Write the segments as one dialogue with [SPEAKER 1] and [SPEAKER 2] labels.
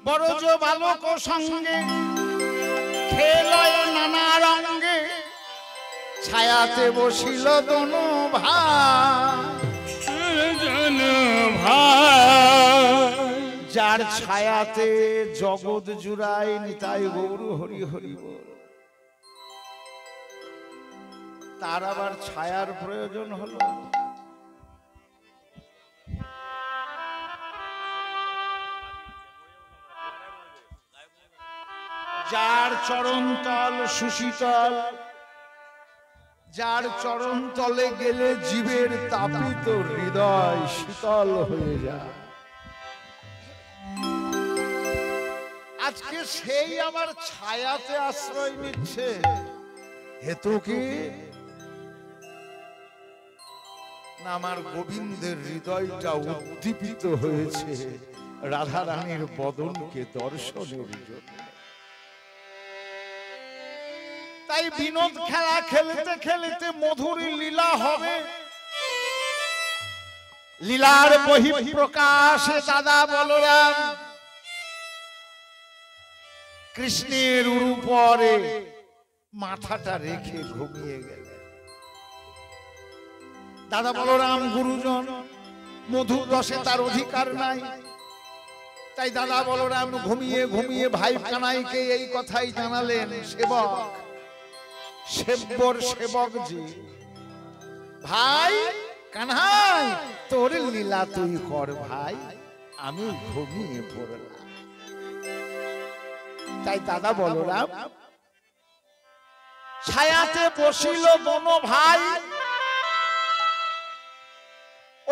[SPEAKER 1] বড়জ বালক সঙ্গে খেলয় নানা রঙ্গে ছায়াতে বসিল দোনো ভাই যার ছায়াতে জগৎ জুড়াই নিতাই গৌর হরি হরি বল। তার আবার ছায়ার প্রয়োজন হলো। যার চরণতল সুশীতল, যার চরণ তলে গেলে জীবের তাপিত হৃদয় শীতল হয়ে যায়। আজকে সেই আমার ছায়াতে আশ্রয় নিচ্ছে। হেতু কি না, আমার গোবিন্দের হৃদয়টা উদ্দীপিত হয়েছে রাধা রানীর বদনকে দর্শনের জন্য। তাই বিনোদ খেলা খেলতে খেলতে মধুরী লীলা হবে। লীলার বহিঃপ্রকাশে দাদা বলরাম কৃষ্ণের উপরে মাথাটা রেখে ঘুমিয়ে গেল। দাদা বলরাম গুরুজন, মধুর রসে তার অধিকার নাই। তাই দাদা বলরাম ঘুমিয়ে ঘুমিয়ে ভাই কানাইকে এই কথাই জানালেন। সেবক, সেব্বর সেবক জি, ভাই কানাই তোর লীলা তুই কর ভাই, আমি ঘুমিয়ে পড়লাম। তাই দাদা বলরাম ছায়াতে বসিল দোনো ভাই,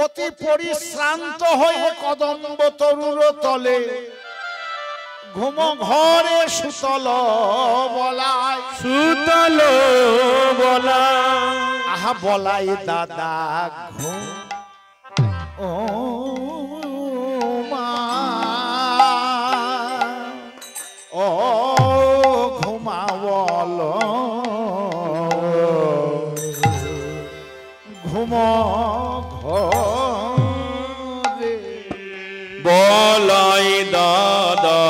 [SPEAKER 1] অতি পরিশ্রান্ত হয়ে কদম্ব তরুর তলে ঘুম ঘরে সুতল বলাই, সুতল বলাই। আহা বলাই দাদা ঘুম ও মা, ও ঘুমাবল ঘুম ঘরে বলাই দাদা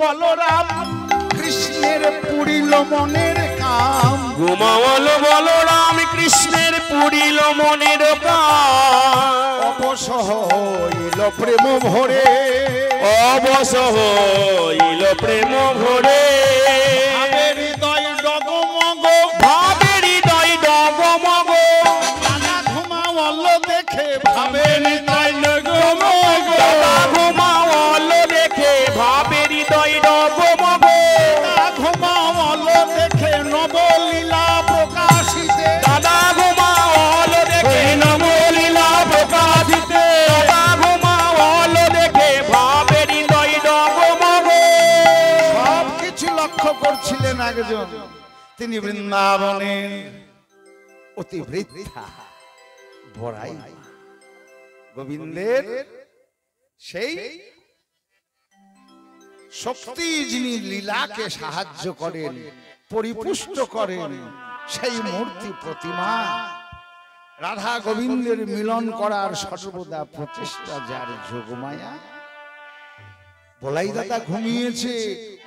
[SPEAKER 1] বলরাম কৃষ্ণের পুরিল মনের কাম,
[SPEAKER 2] ঘুমাওয়াল বলরাম কৃষ্ণের পুরিল মনের কাম।
[SPEAKER 1] অবশ হইল প্রেম ভরে,
[SPEAKER 2] অবশ হইল প্রেম ভরে।
[SPEAKER 1] ভাবের হৃদয় ডগমগ,
[SPEAKER 2] ভাবের হৃদয় ডগমগ।
[SPEAKER 1] দাদা ঘুমাওয়াল দেখে ভাবের হৃদয় ডগমগ।
[SPEAKER 2] দাদা
[SPEAKER 1] একজন, তিনি বৃন্দাবনের অতি বৃদ্ধা বড়াই গোবিন্দের সেই শক্তি, যিনি লীলাকে সাহায্য করেন, পরিপুষ্ট করেন, সেই মূর্তি প্রতিমা রাধা গোবিন্দের মিলন করার সর্বদা প্রচেষ্টা যার যোগমায়া। বলাই দাদা ঘুমিয়েছে,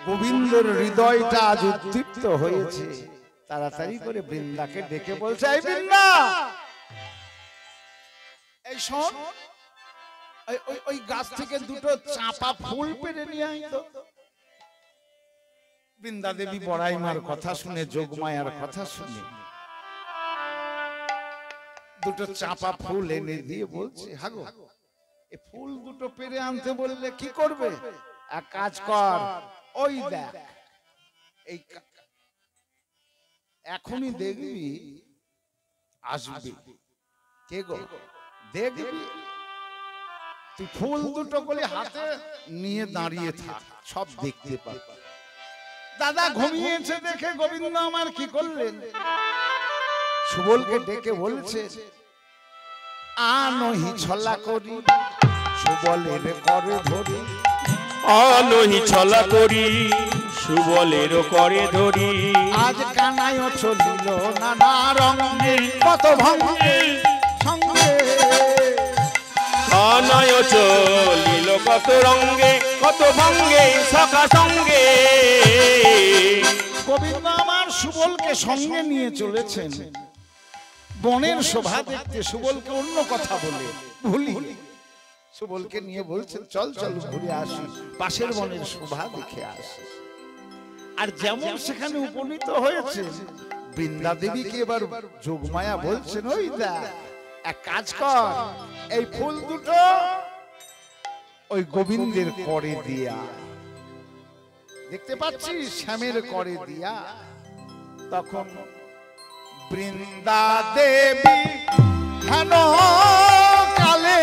[SPEAKER 1] গোবিন্দের হৃদয়টা আজ উদ্দীপ্ত হয়েছে। তাড়াতাড়ি করে বৃন্দাকে ডেকে বলছে, এই বৃন্দা, এই শোন, ওই গাছ থেকে দুটো চাপা ফুল পেড়ে নিয়ে আয় তো। বৃন্দা দেবী বড়াই মার কথা শুনে, যোগমায়ার কথা শুনে দুটো চাপা ফুল এনে দিয়ে বলছে, হাগো এই ফুল দুটো পেরে আনতে বললে কি করবে? এক কাজ কর, ওই দেখ, এই এখনই দেখবি আসবে কে গো, দেখবি তুই ফুল দুটো বলে হাতে নিয়ে দাঁড়িয়ে থাক, সব দেখতে পাবি। দাদা ঘুমিয়েছে দেখে গোবিন্দ আমার কি করলেন, সুবলকে ডেকে বলছে, আনহি ছলা করি সুবলের করে ধরি,
[SPEAKER 2] আনহি ছলা করি সুবলের করে ধরি,
[SPEAKER 1] আজ কানায় চলিল নানা রঙে কত ভঙ্গে সঙ্গে,
[SPEAKER 2] কানায় চলিল কত রঙ্গে কত ভঙ্গে সখা সঙ্গে।
[SPEAKER 1] গোবিন্দ আমার সুবলকে সঙ্গে নিয়ে চলেছেন, বনের শোভা দেখতে সুবলকে অন্য কথা বলে ভুলি, সুবলকে নিয়ে বলছেন চল চল ঘুরে আসি, পাশের বনের শোভা দেখে আসি। আর যেমন সেখানে উপনীত হয়েছে, বৃন্দা দেবীকে এবার যোগমায়া বলছেন, ওই দেখ, এক কাজ কর, এই ফুল দুটো ওই গোবিন্দের করে দিয়া, দেখতে পাচ্ছিস শ্যামের করে দিয়া। তখন বৃন্দা দেবী হেন কালে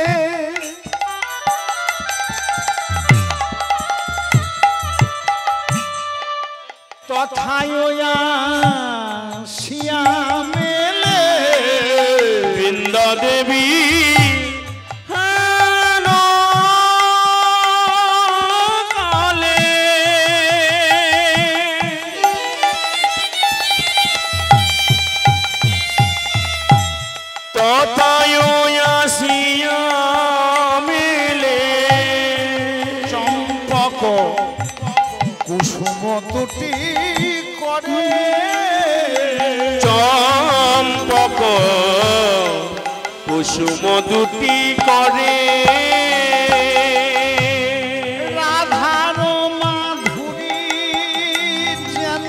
[SPEAKER 1] তথায় শিয়ামেলে,
[SPEAKER 2] বৃন্দা দেবী হেন কালে তথায় আসিয়া মিলে,
[SPEAKER 1] চম্পক কুসুম দুটি করে,
[SPEAKER 2] চম্পক কুসুম দুটি করে,
[SPEAKER 1] রাধার মাধুরী যেন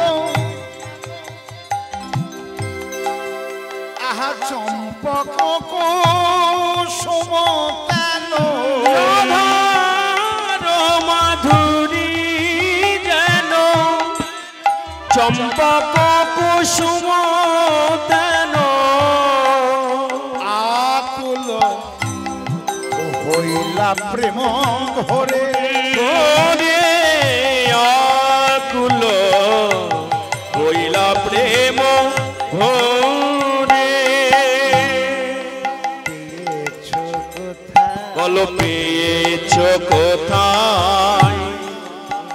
[SPEAKER 1] আহা চম্পক কুসুম কেন,
[SPEAKER 2] রাধার মাধুরী যেন চম্পক কুসুম তেন,
[SPEAKER 1] আকুল হইলা প্রেম ঘরে,
[SPEAKER 2] ওরে আকুল হইলা প্রেম ঘরে,
[SPEAKER 1] পেয়েছ কোথায়,
[SPEAKER 2] বল পেয়েছ কোথায়,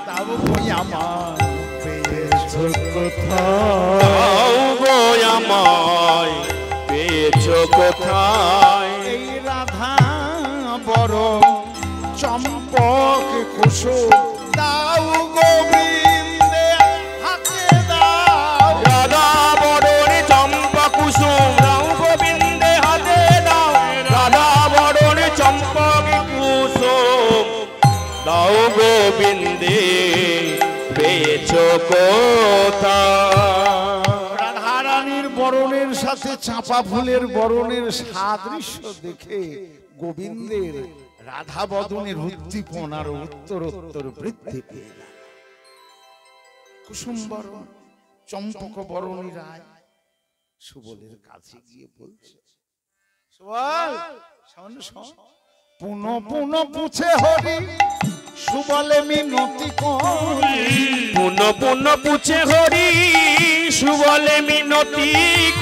[SPEAKER 1] তাও কই আমার পেয়েছ কোথায়,
[SPEAKER 2] তাও গো আমায় পেয়েছ কোথায়,
[SPEAKER 1] এই রাধা বড় চম্পক কুসুম দাও গোবিন্দে হাতে দাও,
[SPEAKER 2] রাধা বড়রে চম্পা কুসুম দাও গোবিন্দে হাতে দাও, রাধা বড়রে চম্পক কুসুম দাও গোবিন্দে পেয়েছ কোথায়।
[SPEAKER 1] রাধারানীর বরণের সাথে চাঁপা ফুলের বরণের সাদৃশ্য দেখে গোবিন্দের রাধা বদনের উদ্দীপনার উত্তরোত্তর বৃদ্ধি পেয়ে গেল। কুসুম বরণ চম্পক বরণী রায় সুবলের কাছে গিয়ে বলছে, সুবল শোন শোন, পুন পুন পুছে হরি সুবলে মিনতি করি।
[SPEAKER 2] পুনঃ পুনঃ পুছে হরি সুবলে মিনতি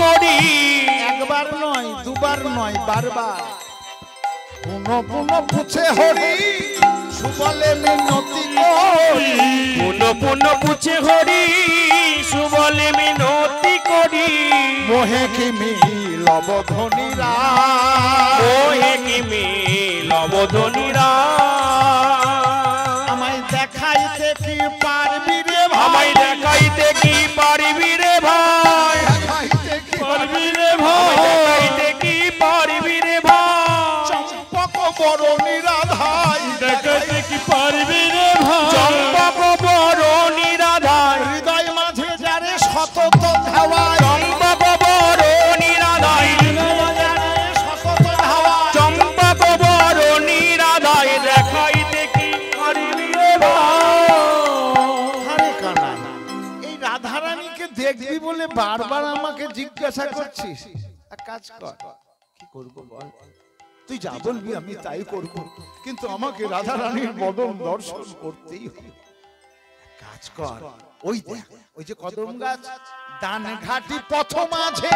[SPEAKER 2] করি।
[SPEAKER 1] একবার নয় দুবার নয় বারবার। পুনঃ পুনঃ পুছে হরি সুবলে মিনতি করি।
[SPEAKER 2] পুনঃ পুনঃ পুছে হরি সুবলে মিনতি করি।
[SPEAKER 1] মোহে কি মিলব ধনীরা,
[SPEAKER 2] মোহে কি মিলব ধনীরা।
[SPEAKER 1] আমায় দেখাইতে কি পারবি রে ভাই,
[SPEAKER 2] আমায় দেখাইতে কি পারবি রে ভাই,
[SPEAKER 1] দেখাইতে কি
[SPEAKER 2] পারবি রে ভাই, দেখাইতে কি পারবি রে ভাই।
[SPEAKER 1] চম্পক বরণী রাধাই,
[SPEAKER 2] দেখাইতে কি পারবি রে ভাই, চম্পক বরণী রাধাই।
[SPEAKER 1] হৃদয় মাঝে যারে সতত ধাওয়ায়,
[SPEAKER 2] চম্পক বরণী রাধাই,
[SPEAKER 1] সতত ধাওয়ায়,
[SPEAKER 2] চম্পক বরণী রাধাই। দেখাইতে কি পারবি রে ভাই।
[SPEAKER 1] আরে কানা, এই রাধারানীকে দেখবি বলে বারবার আমাকে জিজ্ঞাসা করছিস। এক কাজ কর, কি করব বল? তুই যা বলবি আমি তাই করব, কিন্তু আমাকে রাধারানীর বদন দর্শন করতেই হবে। কাজ কর, ওই দেখ, ওই যে কদম গাছ, দান ঘাটি পথ মাঝে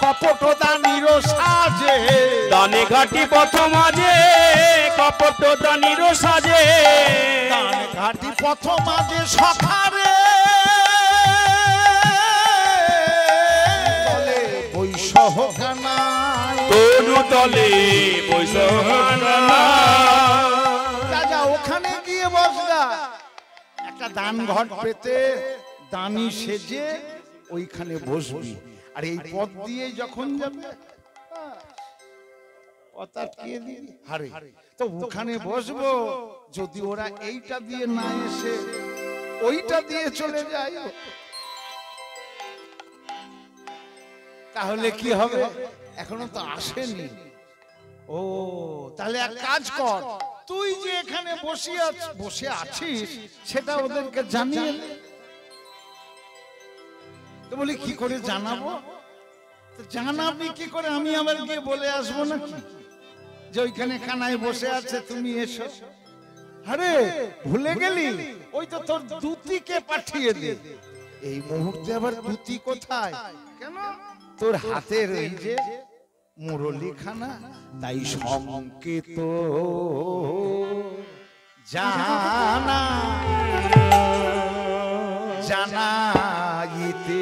[SPEAKER 1] কপট দানির সাজে,
[SPEAKER 2] দানে ঘাটি পথ মাঝে কপট দানির সাজে।
[SPEAKER 1] দান ঘাটি পথ মাঝে সখারে তলে বৈশহ কানায়,
[SPEAKER 2] তরু তলে বৈশাখা।
[SPEAKER 1] রাজা ওখানে গিয়ে বসগা, একটা দান ঘট পেতে দানি সেজে ওইখানে বসবি। আর এই পথ দিয়ে যখন যাবে পথ আটকিয়ে দিবি। হারে তো ওখানে বসবো, যদি ওরা এইটা দিয়ে না এসে ওইটা দিয়ে চলে যায় তাহলে কি হবে? এখনো তো আসেনি। ও তাহলে এক কাজ কর, তুই যে এখানে বসে আছিস সেটা ওদেরকে জানিয়ে দে। তো বলি কি করে জানাবো? তো জানাবি কি করে? আমি আবার গিয়ে বলে আসবো নাকি যে ওইখানে কানায় বসে আছে, তুমি এসো? আরে ভুলে গেলি, ওই তো তোর দূতিকে পাঠিয়ে দে। এই মুহূর্তে আবার দূতি কোথায়? কেন? তোর হাতের এই যে মুরলীখানা, তাই সংকেত জানা জানাইতে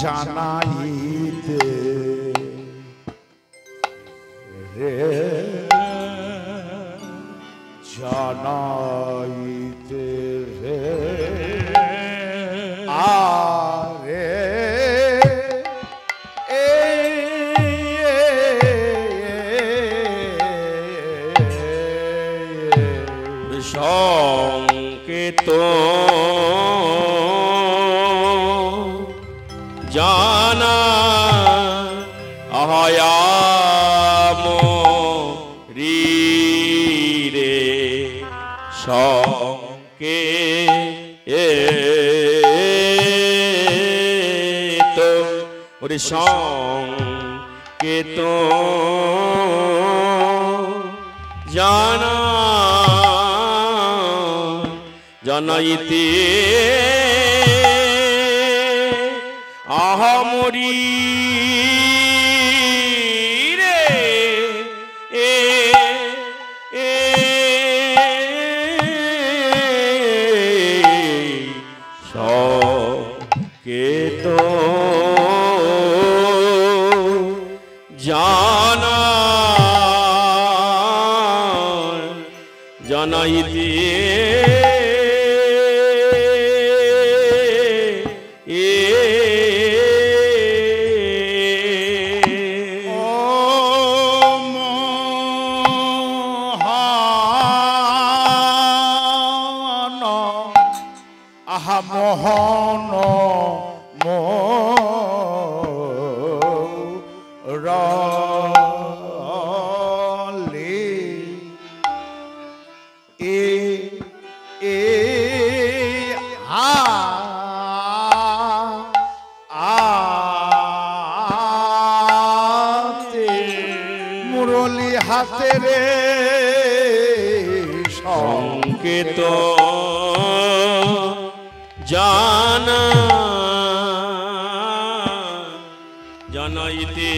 [SPEAKER 1] জানাইতে রে জানাইতে রে আরে
[SPEAKER 2] সংকেত জানা আহায়াম রে সংকেত ওরে সংকেত জানা জানাইতে আহামরি রে সংকেত জানা জানাইতে
[SPEAKER 1] মোহন বলি হাতে রে
[SPEAKER 2] সংকেত জানা জানাইতে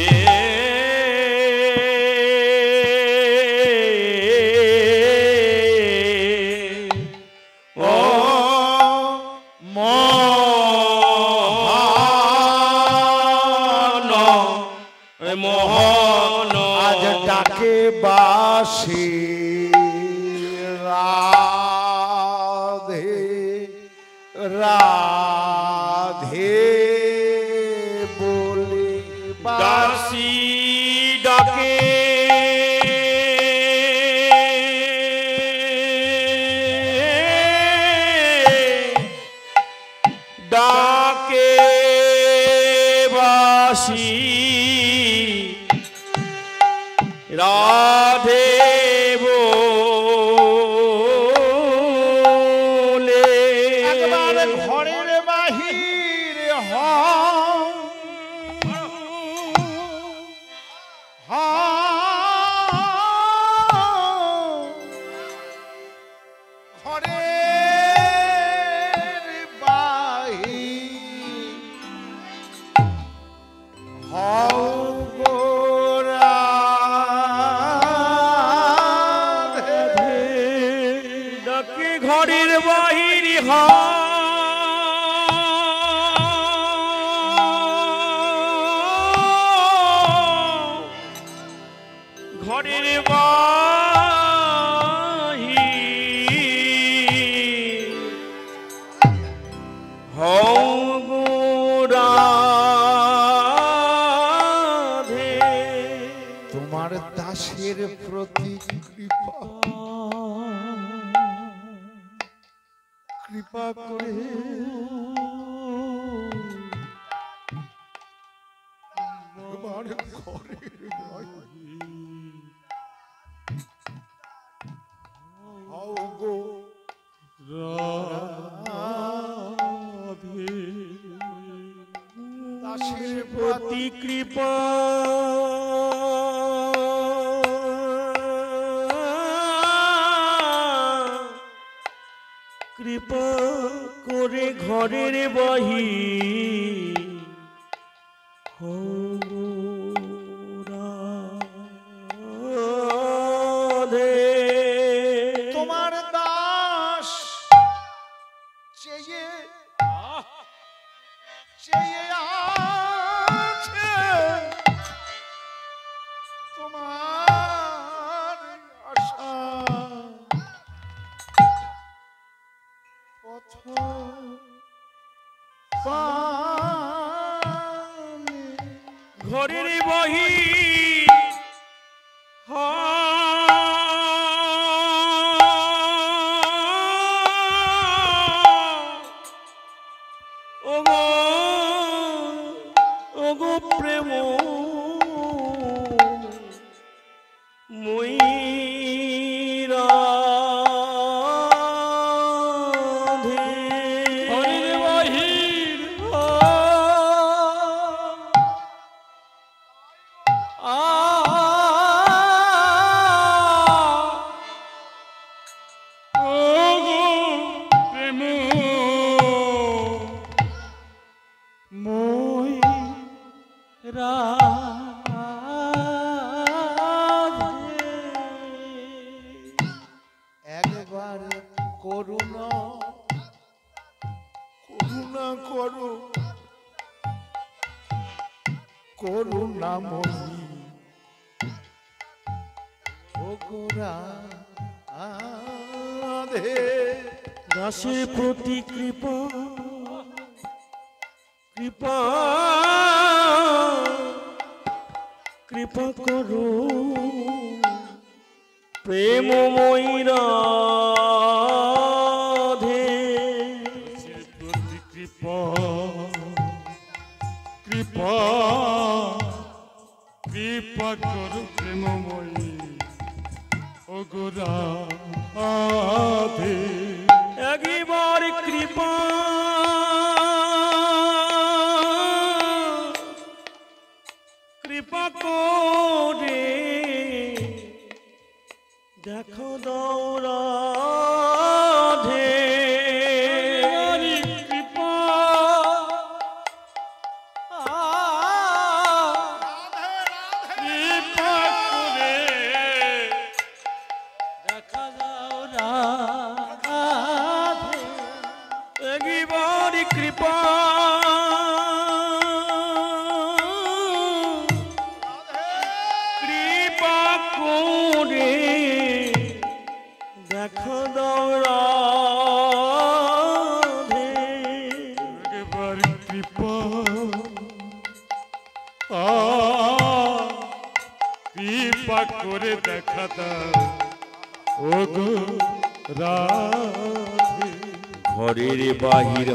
[SPEAKER 2] মোহন
[SPEAKER 1] আজ ডাকে বাসি রাধে রাধে বলে
[SPEAKER 2] দাসী ডাকে ডাকে বাসি রাধে বলে
[SPEAKER 1] একবার ঘরের বাহির ঘরের বাহির
[SPEAKER 2] ডাকে ঘরের বাহির ঘরের বাহির হও গো রাধে
[SPEAKER 1] তোমার দাসের প্রতি কৃপা কৃপা করে আমার ঘরের হও গো
[SPEAKER 2] রাধে
[SPEAKER 1] দাসের
[SPEAKER 2] প্রতি কৃপা কৃপা করে ঘরের বাহির রাধে
[SPEAKER 1] তোমার দাস চেয়ে চেয়ে আছে তোমার আশা পথ পানে
[SPEAKER 2] ঘরের বাহির ওগো প্রেম ময়ূরা ঘরের বাহির
[SPEAKER 1] একবার করুণা করুণা করো করুণাময়ী ও রাধে
[SPEAKER 2] দাসের প্রতি কৃপা কৃপা কৃপা করো প্রেমময়ী রাধে
[SPEAKER 3] প্রতি কৃপা কৃপা কৃপা করো প্রেমময়ী ও গো রাধে
[SPEAKER 2] একবার কৃপা কৃপা করে দেখো দৌরাধে
[SPEAKER 3] কৃপা কৃপা করে
[SPEAKER 2] দেখা দৌরাধে একবারই কৃপা কৃপা করে দেখো দৌরাধে
[SPEAKER 3] একবার কৃপা কৃপা করে দেখা দাও ওগো রাধে
[SPEAKER 2] ঘরের বাহির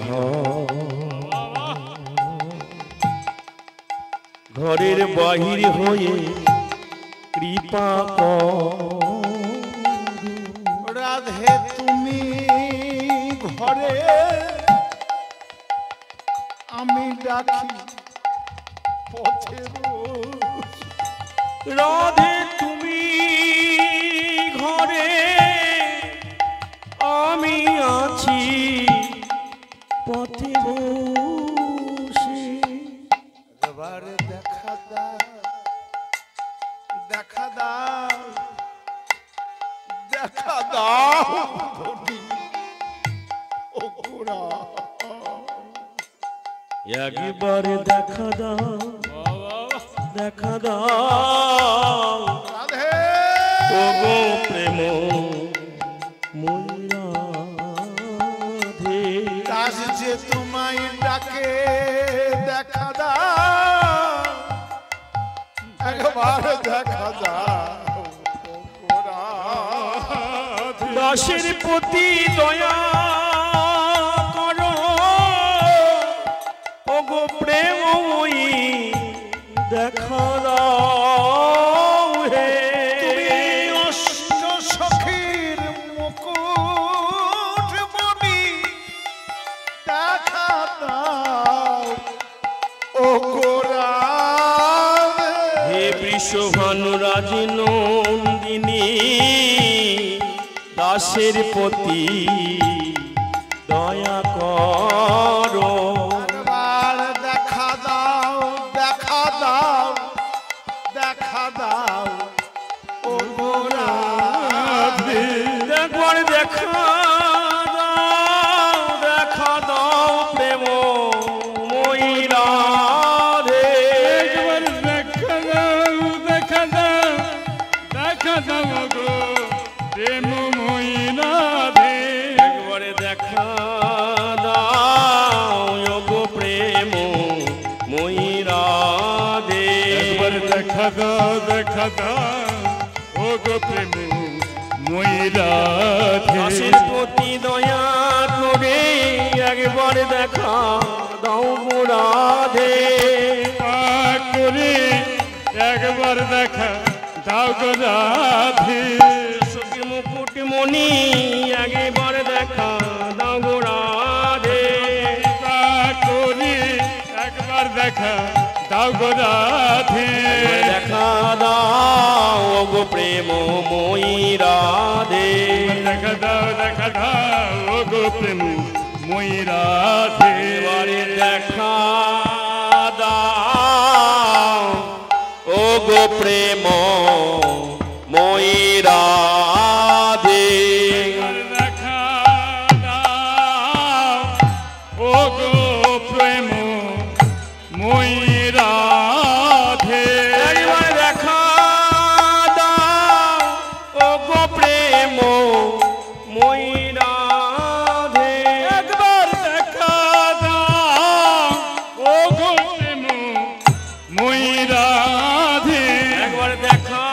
[SPEAKER 2] ঘরের বাহির হয়ে কৃপা
[SPEAKER 1] রাধে তুমি ঘরে আমি ডাকি পথে
[SPEAKER 2] রাধে তুমি ঘরে আমি আছি পথে বসে
[SPEAKER 1] এবার দেখা দাও দেখা দাও দেখা দাও ধনী ও গোরা
[SPEAKER 2] একবার দেখা দাও দেখা দাও
[SPEAKER 1] রাধে
[SPEAKER 2] ও গো প্রেম ময়ূরাধে
[SPEAKER 1] দাস যে তোমায় ডাকে দেখা দাও একবার দেখা দাও ও গোরা
[SPEAKER 2] দাসের প্রতি দয়া করো ও গো প্রেমময়ী দেখা দাও হে
[SPEAKER 1] তুমি অষ্ট সখীর মুকুট মণি দেখা দাও ও গোরা
[SPEAKER 2] হে বৃষভানুরাজ নন্দিনী দাসের প্রতি দয়া করো
[SPEAKER 1] একবার দেখা দাও দেখা দাও দেখা দাও ও গোরা
[SPEAKER 2] একবার দেখা দাও প্রেম ময়ূরাধে
[SPEAKER 3] একবার দেখা দাও দেখা দাও দেখা দাও গো প্রেম ময়ূরাধে
[SPEAKER 2] একবারে দেখা দাও গো প্রেম ময়ূরাধে
[SPEAKER 3] একবার দেখা দাও ও গো প্রেম ময়ূরাধে
[SPEAKER 2] দাসের প্রতি দয়া করে একবার দেখা দাও গো রাধে
[SPEAKER 3] করে একবার দেখা দাও গো রাধে
[SPEAKER 2] সখী মুকুট মণি একবার দেখা দাও গো রাধে
[SPEAKER 3] করে একবার দেখা দাও গো রাধে
[SPEAKER 2] দেখা দাও গো প্রেম ময়ূরাধে
[SPEAKER 3] দেখা দাও ও গো প্রেম ময়ূরাধে
[SPEAKER 2] এবারে দেখা দাও ও গো প্রেম ময়ূরাধে
[SPEAKER 3] দেখা দাও ও গো প্রেম ময়ূরাধে
[SPEAKER 2] একবার দেখা দাও ও গো প্রেম ময়ূরাধে
[SPEAKER 3] একবার দেখা দাও ও গো প্রেম ময়ূরাধে
[SPEAKER 2] একবার দেখা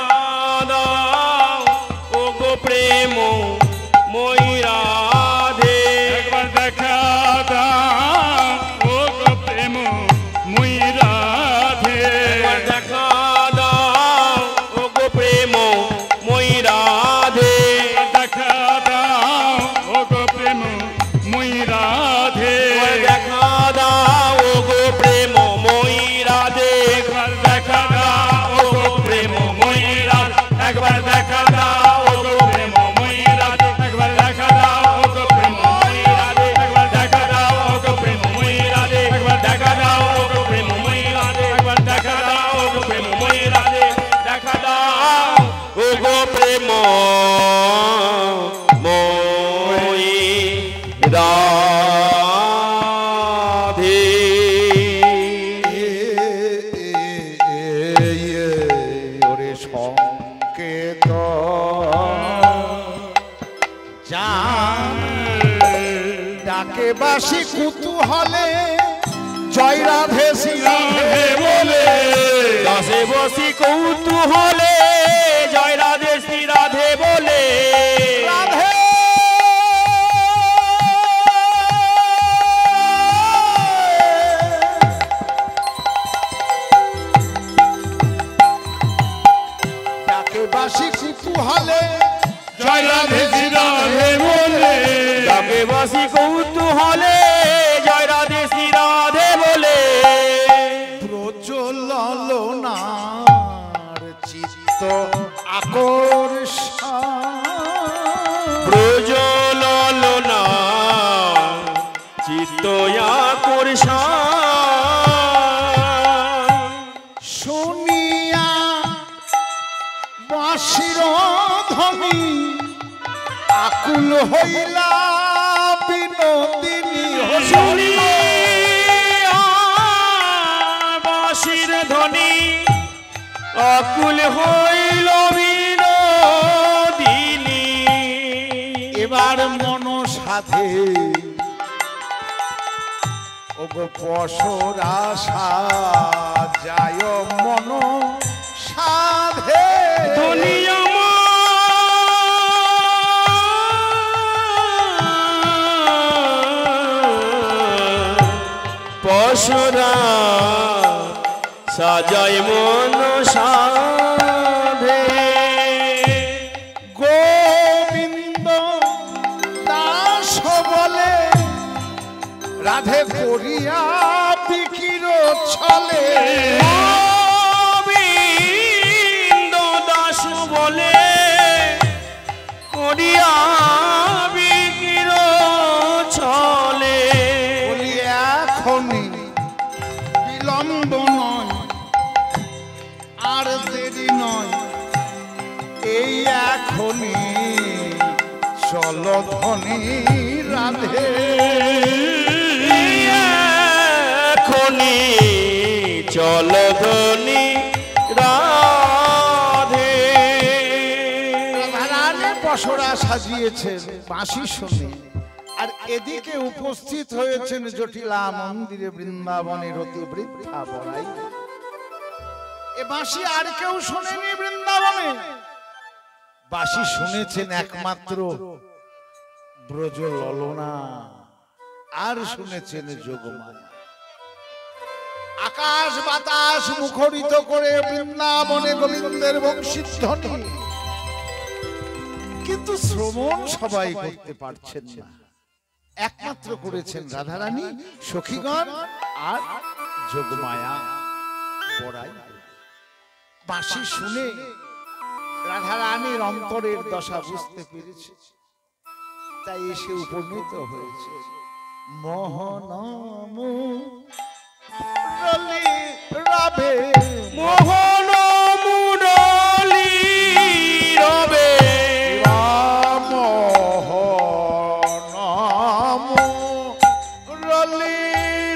[SPEAKER 1] ডাকে বাসি কুতূহলে জয় রাধে শ্রী রাধে
[SPEAKER 3] বলে
[SPEAKER 2] দাসে বসি কৌতূহলে জয় রাধে শ্রী রাধে বলে
[SPEAKER 1] রাধে ডাকে বাসি কুতূহলে
[SPEAKER 3] জয় রাধে শ্রী রাধে বলে
[SPEAKER 2] ডাকে বসি কৌতূহলে জয় রাধে শ্রী রাধে বলে
[SPEAKER 1] প্রজ্বলনার চিত্ত আকর্ষণ
[SPEAKER 2] প্রজ্বলনা চিত্ত আকর্ষণ
[SPEAKER 1] শুনিয়া বাঁশির ধ্বনি আকুল হইলা বিনোদিনী
[SPEAKER 2] শুনিয়া বাঁশির ধ্বনি আকুল হইল বিনোদিনী
[SPEAKER 1] এবার মন সাধে ওগো পশরা সাজায় মন সাধে
[SPEAKER 2] দুনিয়া পশুরা সাজায় মন সাধে
[SPEAKER 1] গোবিন্দ দাস বলে রাধে করিয়া বিকির ছলে
[SPEAKER 2] গোবিন্দ দাস বলে করিয়া বিকির ছলে
[SPEAKER 1] বলি এখনই বিলম্ব নয় আর দেরি নয় এই এখনই চল ধনী রাধে
[SPEAKER 2] এখনি চল ধনী রাধে
[SPEAKER 1] রাধারানী পসরা সাজিয়েছেন বাঁশি শুনে আর এদিকে উপস্থিত হয়েছেন জটিলা মন্দিরে বৃন্দাবনের অতি বৃদ্ধা বড়াই এ বাঁশি আর কেউ শোনেনি বৃন্দাবনে বাঁশি শুনেছেন একমাত্র ব্রজ ললনা আর শুনেছেন যোগমায়া আকাশ বাতাস মুখরিত করে বৃন্দাবনে গোবিন্দের বংশীধ্বনি কিন্তু শ্রবণ সবাই করতে পারছেন না একমাত্র করেছেন রাধারানী সখীগণ আর যোগমায়া বড়াই বাঁশি শুনে রাধারানীর অন্তরের দশা বুঝতে পেরেছে তাই এসে উপনীত হয়েছে মোহন মুরলী রাবে
[SPEAKER 2] মোহন মুরলী রবে
[SPEAKER 1] মোহন মুরলী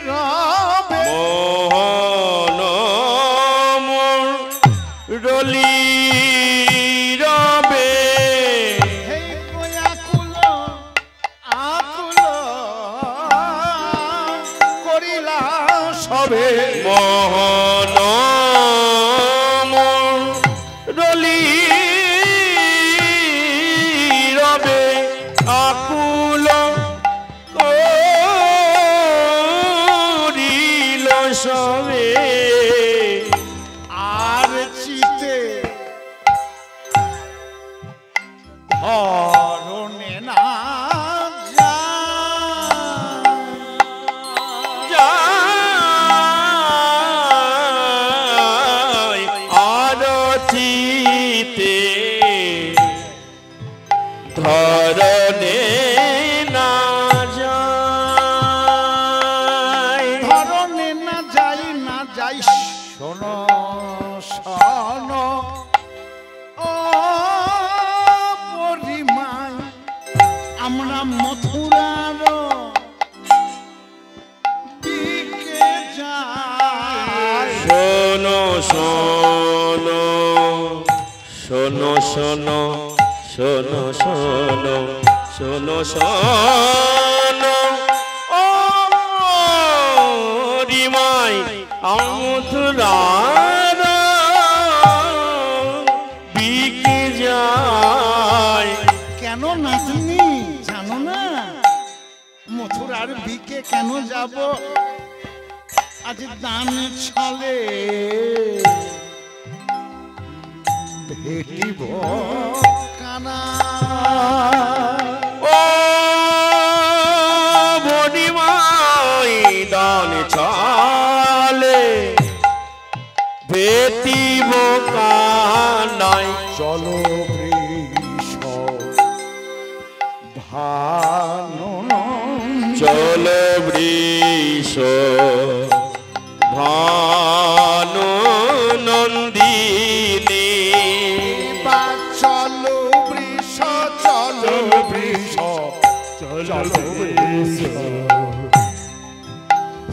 [SPEAKER 1] রাবে
[SPEAKER 2] মোহন মুরলী রবে
[SPEAKER 1] হে আকুল আকুল করিলা সবে
[SPEAKER 2] মোহন মুরলী রবে আকুল করিল সবে
[SPEAKER 1] আর চিতে ধরনে না
[SPEAKER 2] যায় আরতিতে ধরনে না যায়
[SPEAKER 1] ধরনে না যাই না যাই শোনো শোনো ও পরিমায় আমরা মথুরার দিকে যাই
[SPEAKER 2] শোনো শোনো শোনো শোনো শোনো শোনো শোনো শোনো মথুরার বিকে যায়।
[SPEAKER 1] কেন নাতনি জানো না মথুরার বিকে কেন যাব? আজ দান ছলে ভেটিব কানা।
[SPEAKER 2] ও বনিমাই দান ছলে ভেটিব কানাই।
[SPEAKER 1] চলো বৃষ ভানু
[SPEAKER 2] চলো বৃষ ভানু নন্দিনী।
[SPEAKER 1] বা চলো বৃষ চলো বৃষ চলো বৃষ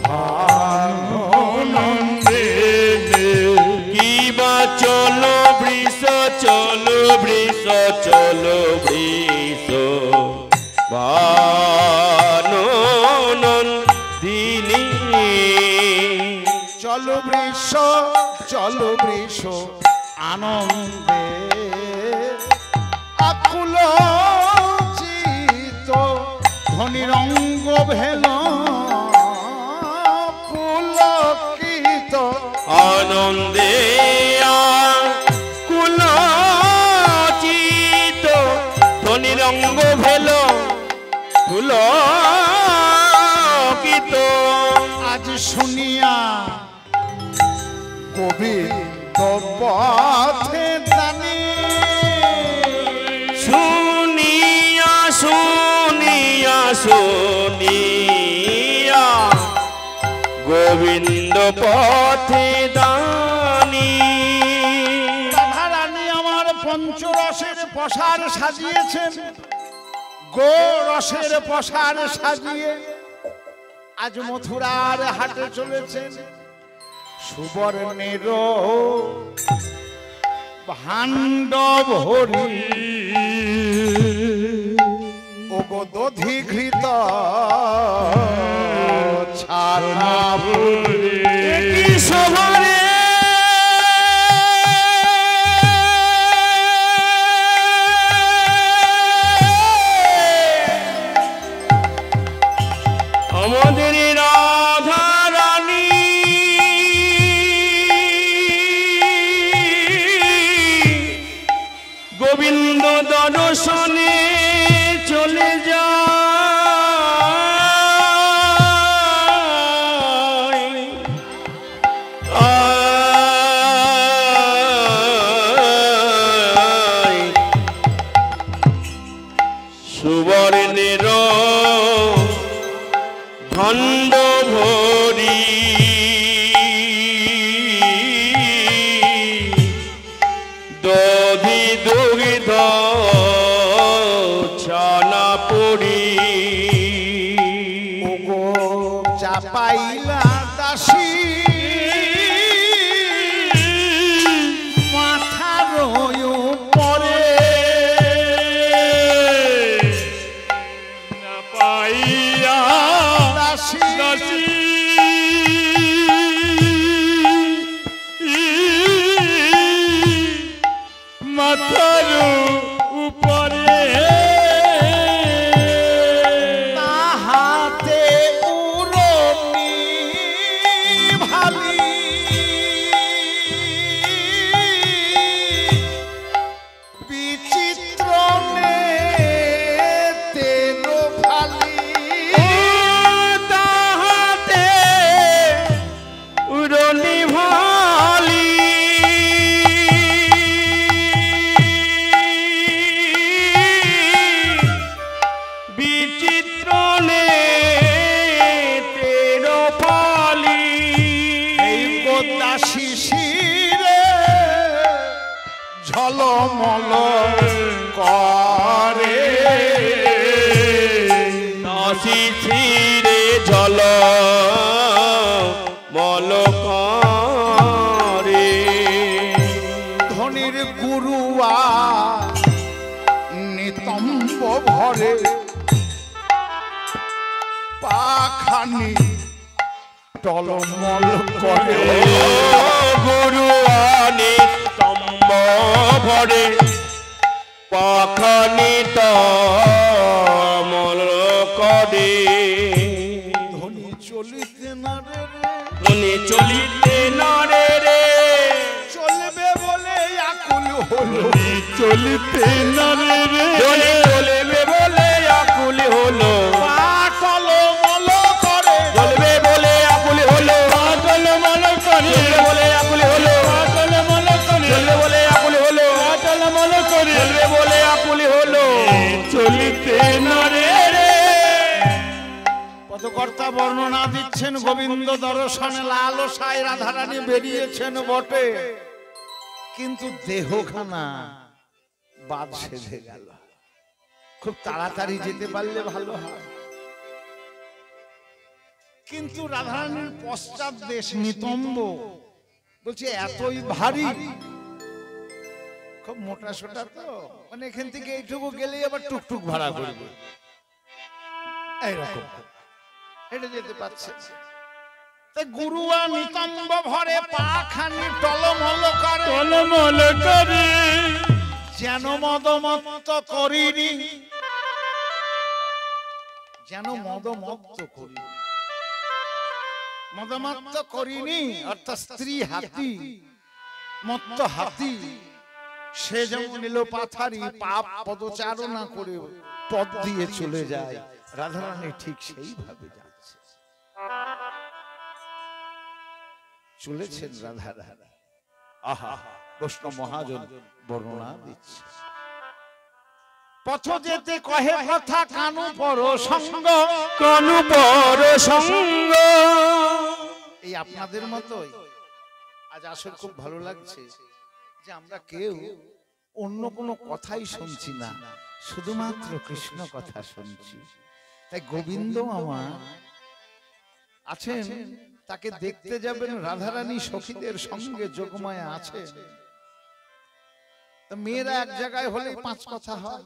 [SPEAKER 1] ভানু নন্দিনী।
[SPEAKER 2] কিবা চলো বৃষ চলো বৃষ চলো বৃষ ভানু নন্দিনী।
[SPEAKER 1] চলো বৃষ চলো বৃষ আনন্দে আকুল চিত ধনির অঙ্গ ভেল পুলকিত।
[SPEAKER 2] আনন্দে কুলচিত ধনির অঙ্গ ভেল পুলকিত।
[SPEAKER 1] আজ শুনিয়া গোবিন্দ পথে জানি
[SPEAKER 2] শুনিয়া শুনিয়া শুনিয়া গোবিন্দ পথে দানি।
[SPEAKER 1] রাধারানী আমার পঞ্চরসের প্রসার সাজিয়েছেন, গো রসের প্রসার সাজিয়ে আজ মথুরার হাটে চলেছেন। সুবর্ণের ভাণ্ড ভরি ও গো দধিঘৃত ছানা
[SPEAKER 2] কি শোভরে আমাদের রাধা রানী গোবিন্দ দর্শনে চলে যায়। সুবর্ণের ভাণ্ড ভরি দধি দুগ্ধ ছানা পুরি।
[SPEAKER 1] ও গো চাপাইলা দাসী মাথার উপরে
[SPEAKER 3] পাইয়া
[SPEAKER 1] দাসী
[SPEAKER 3] দাসী মাথার উপরে
[SPEAKER 1] তাহাতে উরমি ভালি বিচিত্র তেন ফালি
[SPEAKER 2] তাহাতে উড়নি ভালি বিচিত্র তের ফালি।
[SPEAKER 1] এই গোদাসী শিরে ঝলমল করে
[SPEAKER 2] দাসী ছিড়ে ঝল মলকারে।
[SPEAKER 1] ধনির গুরুয়া নিতম্ব ভরে পাখানি টলমল করে
[SPEAKER 2] গুরু আনি স্তম্ভ ভরে পাখানি তমল করে
[SPEAKER 1] ধনী চলিতে না রে
[SPEAKER 2] মনে চলিতে নরে রে
[SPEAKER 1] চলবে বলে আকুল হলো
[SPEAKER 3] চলিতে না রে
[SPEAKER 2] চলে চলবে বলে আকুল হলো
[SPEAKER 1] পা টলমল করে
[SPEAKER 2] চলবে বলে আকুল হলো
[SPEAKER 3] পাগল মন করে
[SPEAKER 2] চলবে বলে আকুল হলো
[SPEAKER 3] পাগল মন করে
[SPEAKER 2] চলবে বলে আকুল হলো
[SPEAKER 3] পাগল মন করে
[SPEAKER 2] চলবে বলে আকুল হলো
[SPEAKER 3] চলিতে না রে
[SPEAKER 1] পদকর্তা বর্ণনা দিচ্ছেন গোবিন্দ দর্শনে লালসায় রাধারানী বেরিয়েছেন বটে, কিন্তু দেহখানা বাদ সেধে গেল। খুব তাড়াতাড়ি যেতে পারলে ভালো হয়, কিন্তু রাধারানীর পশ্চাৎ দেশ নিতম্ব বলছে এতই ভারী, খুব মোটা সোটা তো, মানে এখান থেকে এইটুকু গেলেই আবার টুকটুক ভাড়া করবে, এইরকম হেঁটে যেতে পারছে। গুরুয়া নিতম্ব ভরে পাখানি টলমল করে
[SPEAKER 3] টলমল করে
[SPEAKER 1] যেন মদমত্ত করিনি, যেন মদমত্ত করিনি, মদমত্ত করিনি অর্থাৎ স্ত্রী হাতি মত্ত হাতি, সে যেমন নিল পাথারি পাপ পদচারণা করে পথ দিয়ে চলে যায়, রাধারানী ঠিক সেইভাবে যাচ্ছে, চলেছেন রাধারানী। আহা, বৈষ্ণব মহাজন বর্ণনা দিচ্ছে, পথ যেতে কহে কথা কানু পর সঙ্গ,
[SPEAKER 2] কানু পর সঙ্গ।
[SPEAKER 1] এই আপনাদের মতোই আজ আসলে খুব ভালো লাগছে যে আমরা কেউ অন্য কোনো কথাই শুনছি না, শুধুমাত্র কৃষ্ণ কথা শুনছি। তাই গোবিন্দ আমার আছেন, তাকে দেখতে যাবেন, রাধারানী সখীদের সঙ্গে যোগমায়া আছে, মেয়েরা এক জায়গায় হলে পাঁচ কথা হয়,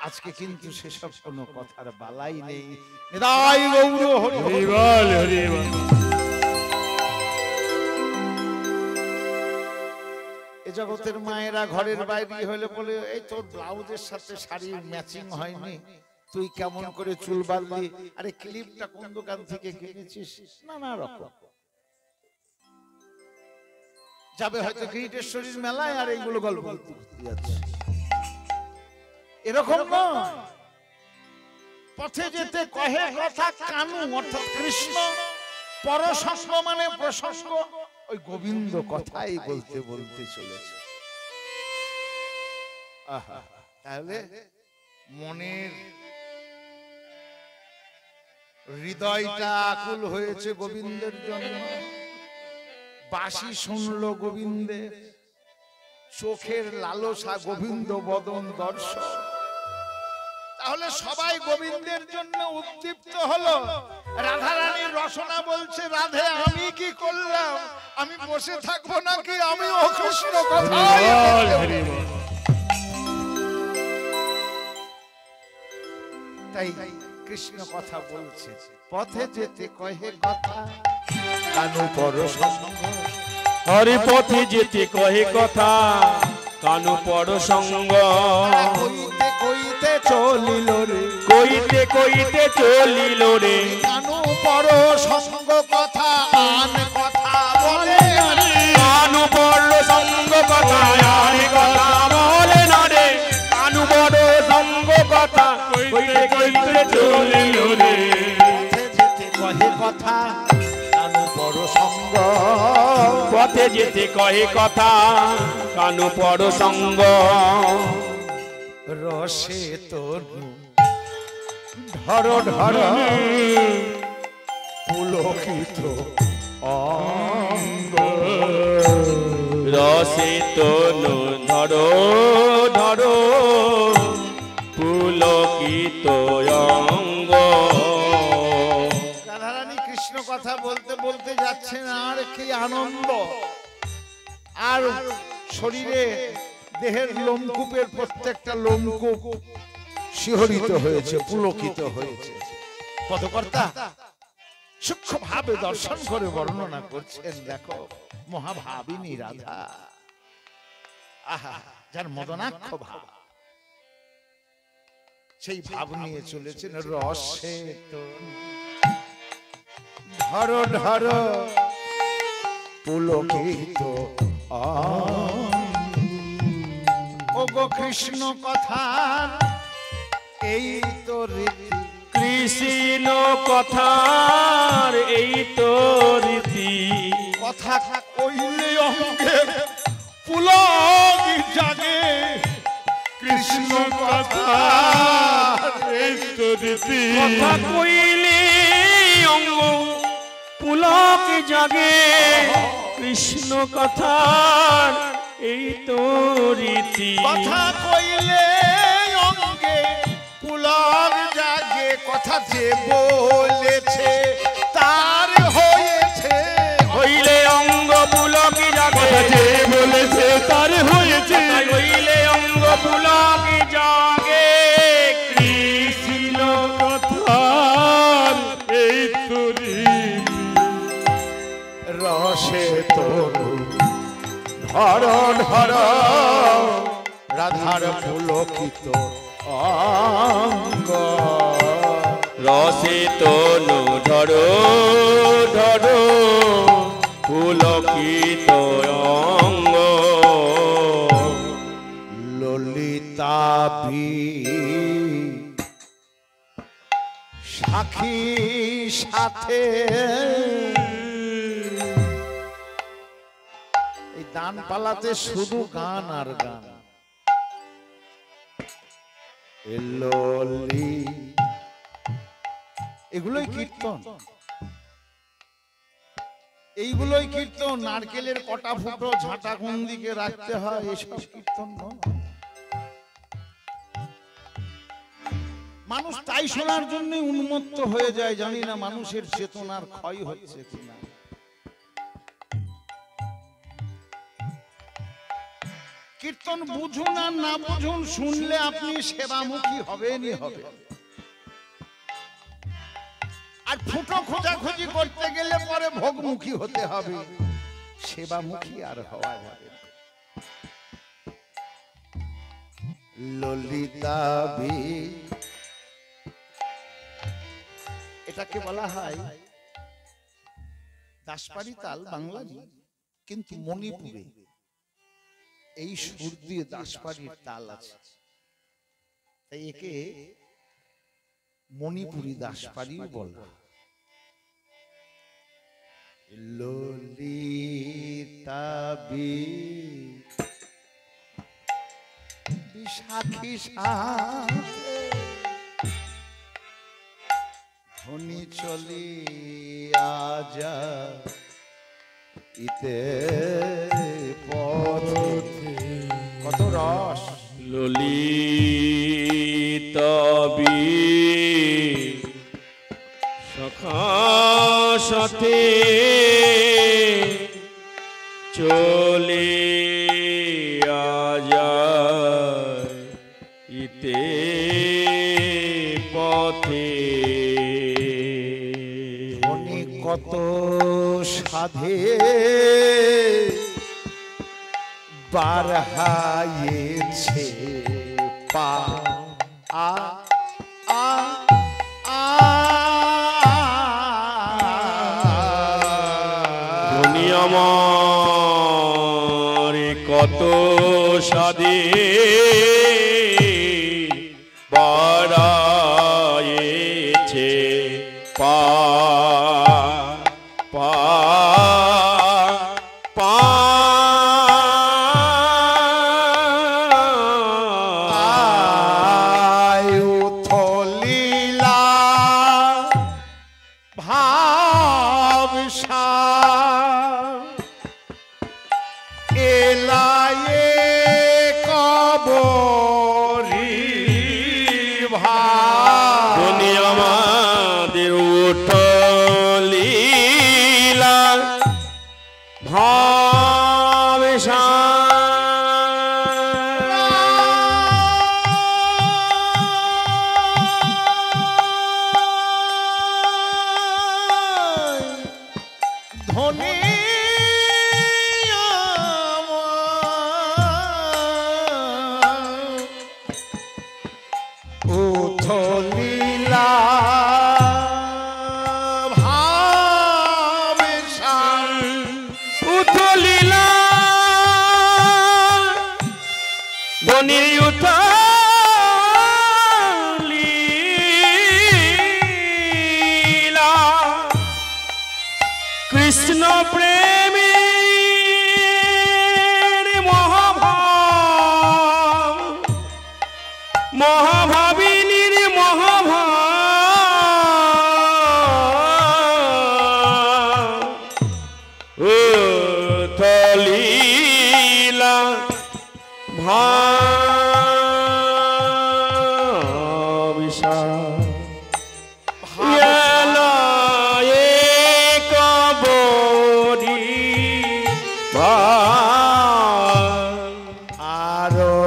[SPEAKER 1] আজকে কিন্তু সেসব কোনো কথার বালাই নেই। নিতাই গৌর হরি হরি।
[SPEAKER 3] হরিবল হরিবল
[SPEAKER 1] এ জগতের মায়েরা ঘরের বাইরে হলে বলে এই তোর ব্লাউজের সাথে শাড়ির ম্যাচিং হয়নি, তুই কেমন করে চুল বাঁধলি, আরে ক্লিপটা কোন দোকান থেকে কিনেছিস, নানা রকম যাবে হয়তো কিরিটেশ্বরীর মেলায় আর এইগুলো গল্প করতে যাচ্ছে, এরকম নয়। পথে যেতে কহে কথা কানু অর্থাৎ কৃষ্ণ, পরসঙ্গ মানে প্রসঙ্গ, ওই গোবিন্দ কথাই বলতে বলতে চলেছে। আহা, তাহলে মনের হৃদয়টা আকুল হয়েছে গোবিন্দের জন্য, বাঁশি শুনলো গোবিন্দের, চোখের লালসা গোবিন্দ বদন দর্শন, তাহলে সবাই গোবিন্দের জন্য উদ্দীপ্ত হলো। রাধারানীর রসনা বলছে, রাধে আমি কি করলাম, আমি বসে থাকবো নাকি, আমি ও কৃষ্ণ কথাই বলবো। তাই কৃষ্ণ কথা বলছে, পথে যেতে কহে কথা কানু পর সঙ্গ,
[SPEAKER 2] হরি পথে যেতে কহে কথা কানু পর সঙ্গ,
[SPEAKER 1] কইতে কইতে চলিল রে,
[SPEAKER 2] কইতে কইতে চলিল রে
[SPEAKER 1] কানু পর সঙ্গ কথা আন কথা বলে না রে,
[SPEAKER 2] কানু পর সঙ্গ কথা আর কথা বলে না রে, কানু পর সঙ্গ কথা কইতে কইতে চলিল রে,
[SPEAKER 1] পথে যেতে কহে কথা কানু পর সঙ্গ,
[SPEAKER 2] পথে যেতে কহে কথা কানু পর সঙ্গ,
[SPEAKER 1] রসে তনু ধর ধর পুলকিত অঙ্গ,
[SPEAKER 2] রসে তনু ধরো ধরো পুলকিত অঙ্গ।
[SPEAKER 1] রাধারানী কৃষ্ণ কথা বলতে বলতে যাচ্ছেন, আর কি আনন্দ, আর শরীরে দেহের লোমকূপের প্রত্যেকটা লোমকূপ শিহরিত হয়েছে, পুলকিত হয়েছে। পদকর্তা সূক্ষ্মভাবে দর্শন করে বর্ণনা করছেন। দেখো মহাভাবিনী রাধা, আহা, যার মদনাক্ষ ভাব, সেই ভাব নিয়ে চলেছেন রসে তো ধরো ধরো পুলকিত ও গো কৃষ্ণ কথা, এই তো রীতি,
[SPEAKER 3] কৃষ্ণ কথার এই তো রীতি,
[SPEAKER 1] কথা কইলে অঙ্গে পুলক জাগে, কৃষ্ণ কথা
[SPEAKER 3] এই তো রীতি,
[SPEAKER 2] কথা কইলে অঙ্গ পুলক জাগে, কৃষ্ণ কথার এই তো রীতি।
[SPEAKER 1] কথা কইলে অঙ্গে পুলক জাগে, কথা যে বলেছে তার হয়েছে,
[SPEAKER 2] হইলে অঙ্গ পুলক জাগে,
[SPEAKER 3] যে বলেছে তার হয়েছে,
[SPEAKER 2] হইলে অঙ্গ পুলক জাগে,
[SPEAKER 3] কৃষ্ণ কথার এই তো রীতি,
[SPEAKER 1] রসে তরু ধর ধর রাধার পুলকিত অঙ্গ,
[SPEAKER 2] রসে তনু ধরো ধরো পুলকিত অঙ্গ,
[SPEAKER 1] ললিতাভি সাখী সাথে, এই দান পালাতে শুধু গান আর গান, ললি এগুলোই কীর্তন, এইগুলোই কীর্তন। নারকেলের কটা ফুটো ঝাঁটা কোন দিকে রাখতে হয়, এসব কীর্তন নয়। মানুষ তাই শোনার জন্য উন্মত্ত হয়ে যায়, জানি না মানুষের চেতনার ক্ষয় হচ্ছে কিনা। কীর্তন বুঝুন আর না বুঝুন, শুনলে আপনি সেবামুখী হবেনই হবে, আর ফুটো খোঁজাখুঁজি করতে গেলে পরে ভোগমুখী হতে হবে, সেবামুখী আর হওয়া যাবে না। ললিতাভি এটাকে বলা হয় দাসপাড়ি তাল বাংলারই, কিন্তু মণিপুরে এই সুর দিয়ে দাসপাড়ির তাল আছে, তাই একে মণিপুরি দাসপাড়িও বলা। ললিতাভি বিশাখী সাথে ধনী চলিয়া যা ইতে পথে, কত রস।
[SPEAKER 2] ললিতাভি সখা সাথে চলে যায় ইতে পথে,
[SPEAKER 1] ধনী কত সাধে বারহাইছে পা, আ আ আ
[SPEAKER 2] ধনী আমার কত সাধে বাড়ায়েছে পা, পা পা
[SPEAKER 1] আয়ু থলীলা ভাবসা এলায়ে কবরি ভাব,
[SPEAKER 2] ধনী আমাদের উঠলীলা ভাবেশা, ধনির উতলীলা কৃষ্ণ প্রেমের মহাভাব মহাভাবিনীর মহাভাব উতলীলা ভাবিসা
[SPEAKER 1] আরো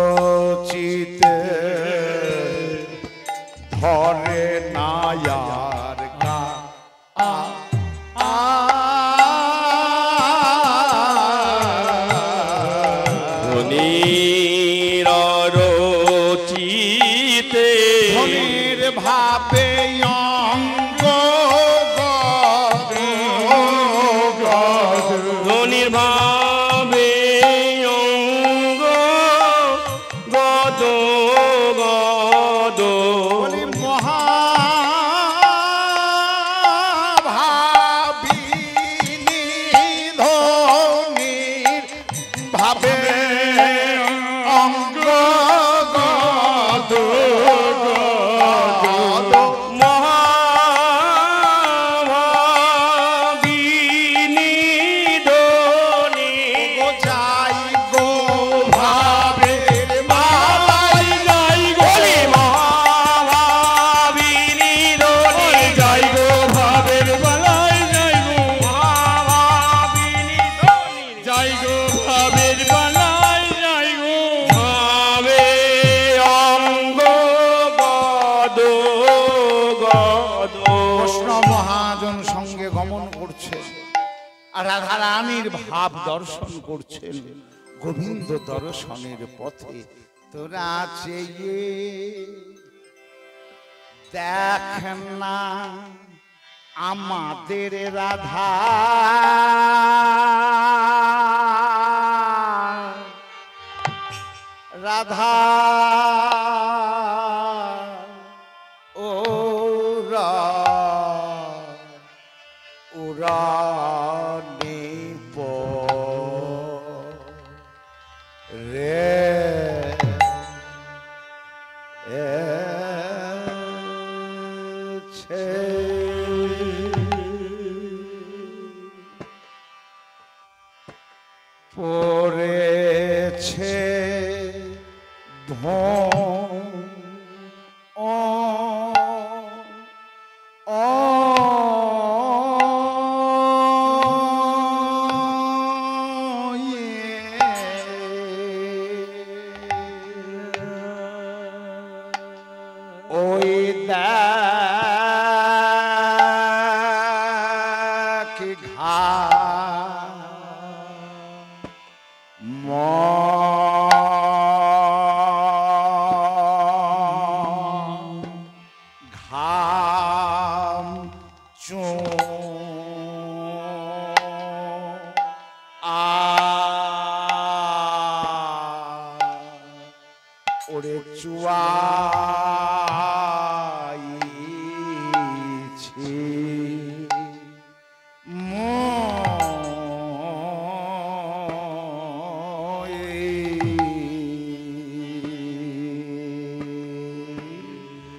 [SPEAKER 1] চিতে ধরে নায়ার গা
[SPEAKER 2] চিতে
[SPEAKER 1] ধনির ভাবে অঙ্গ
[SPEAKER 2] ধনির ভাবে অঙ্গ গদ গদ
[SPEAKER 1] মহাভাবিনী ধনির ভাবে অঙ্গ গদ
[SPEAKER 2] মহাভাবিনী ধনি
[SPEAKER 1] যাই গো ভাবের
[SPEAKER 2] বাবাই যাই গো মহাভাবিনী ধনি যাই গো ভাবের বালাই যাই গো মহাভাবিনী ধনি যাই গো ভাবের বালাই যাই গো ভাবে অঙ্গ গদ গদ
[SPEAKER 1] কৃষ্ণ মহাজন সঙ্গে গমন করছে আর রাধা রানীর ভাব দর্শন করছেন গোবিন্দ দর্শনের পথে তোরা চেয়ে দেখ না আমাদের রাধা রাধা ওরা নেব রে পড়েছে ওই দেখ ঘা ঘাম চো ওরে চুয়াইছি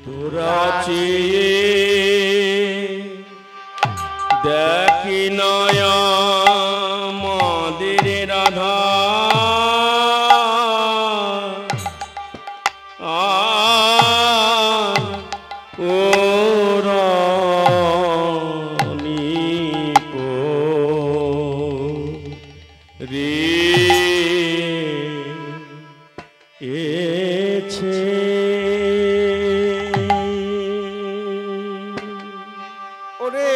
[SPEAKER 2] তোরা চেয়ে দেখি নয় আমাদের রাধা
[SPEAKER 1] ওরে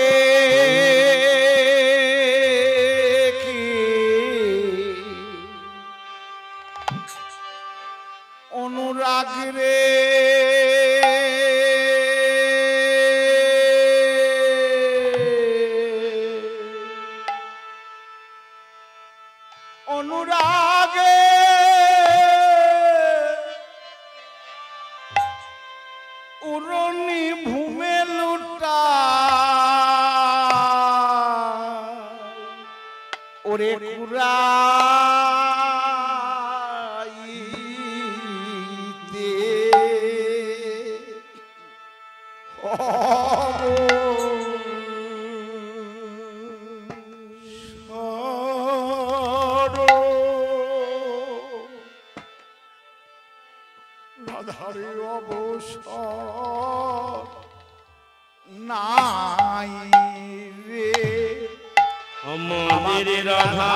[SPEAKER 1] কি অনুরাগ রে অনুরাগে রাধারে অবসর নাই রে
[SPEAKER 2] আমাদের রাধা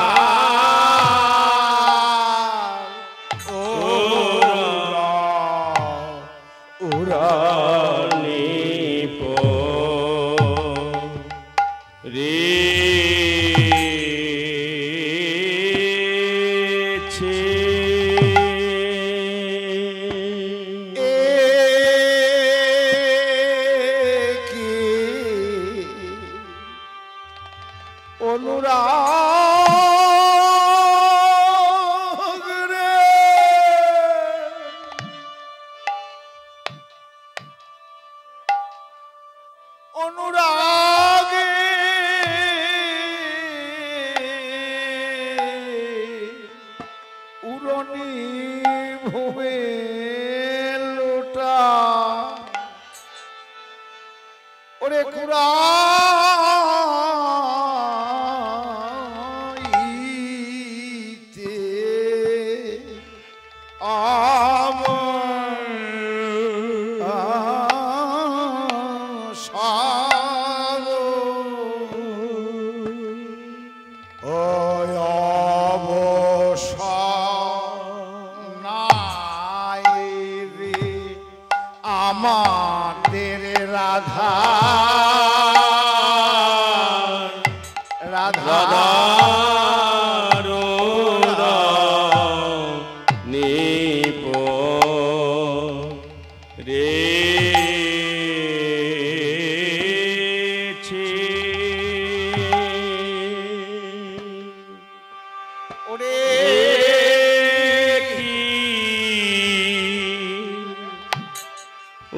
[SPEAKER 1] অনুরাগ রে অনুরাগে উড়নি ভূমে লোটা ওরে কুড়া আমাদের রাধা রাধা
[SPEAKER 2] নিপ রে
[SPEAKER 1] ওরে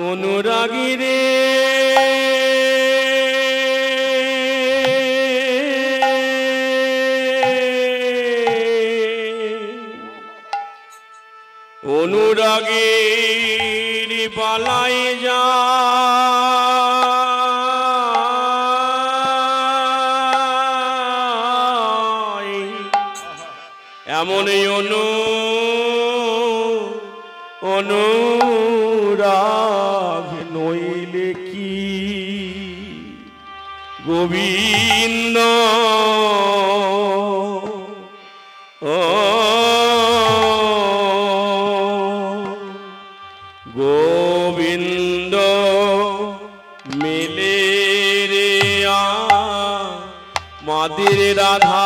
[SPEAKER 2] অনুরাগী রে অনুরাগীর পালাই যা এমন অনুরাগ নইলে কি গোবিন্দ গোবিন্দ মিলে রে মাদের রাধা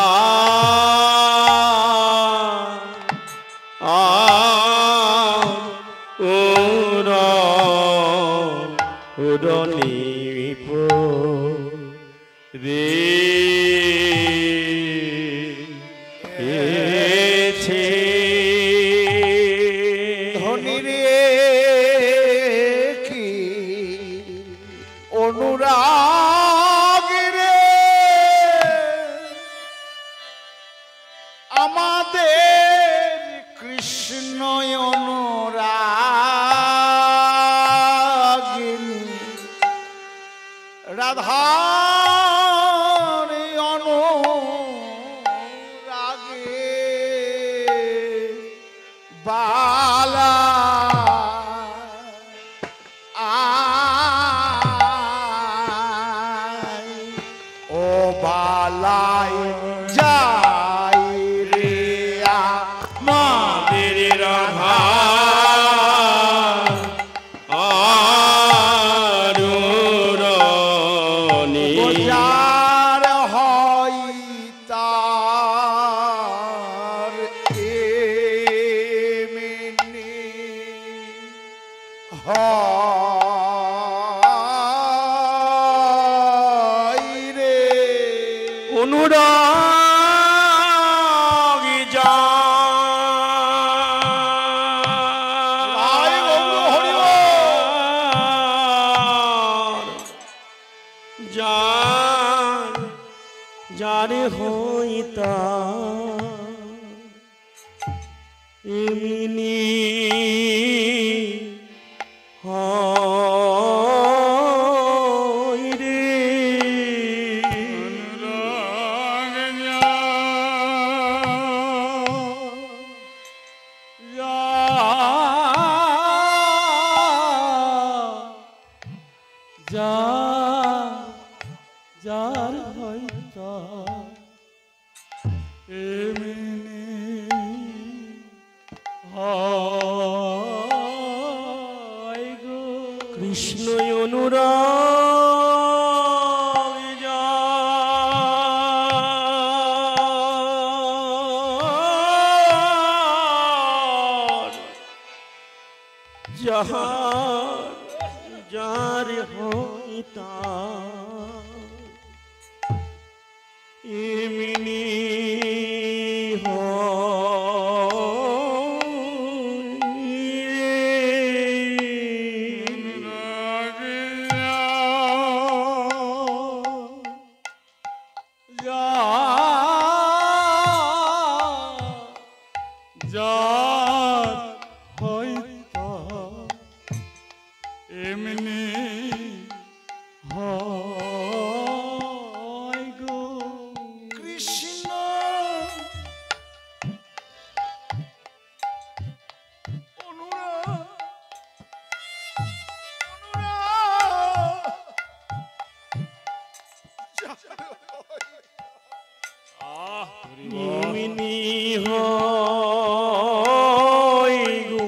[SPEAKER 2] নিপ রে
[SPEAKER 1] ধনী রে কি অনুরাগ রে আমাদের কৃষ্ণ অনুরাগিনী রাধার অনুরাগে বালা ও বালাই যাই রে
[SPEAKER 2] মাদের রাধা
[SPEAKER 1] যার হয় তার এমনি হয় রে
[SPEAKER 2] অনুরাগ যা যারে হইতা এমনি হয় রে
[SPEAKER 3] হয় গো
[SPEAKER 2] কৃষ্ণ অনুরাগ যার যার হইতা এমনি
[SPEAKER 3] এমনি হয় গো
[SPEAKER 1] কৃষ্ণ অনুরাগ
[SPEAKER 2] এমনি হয় গো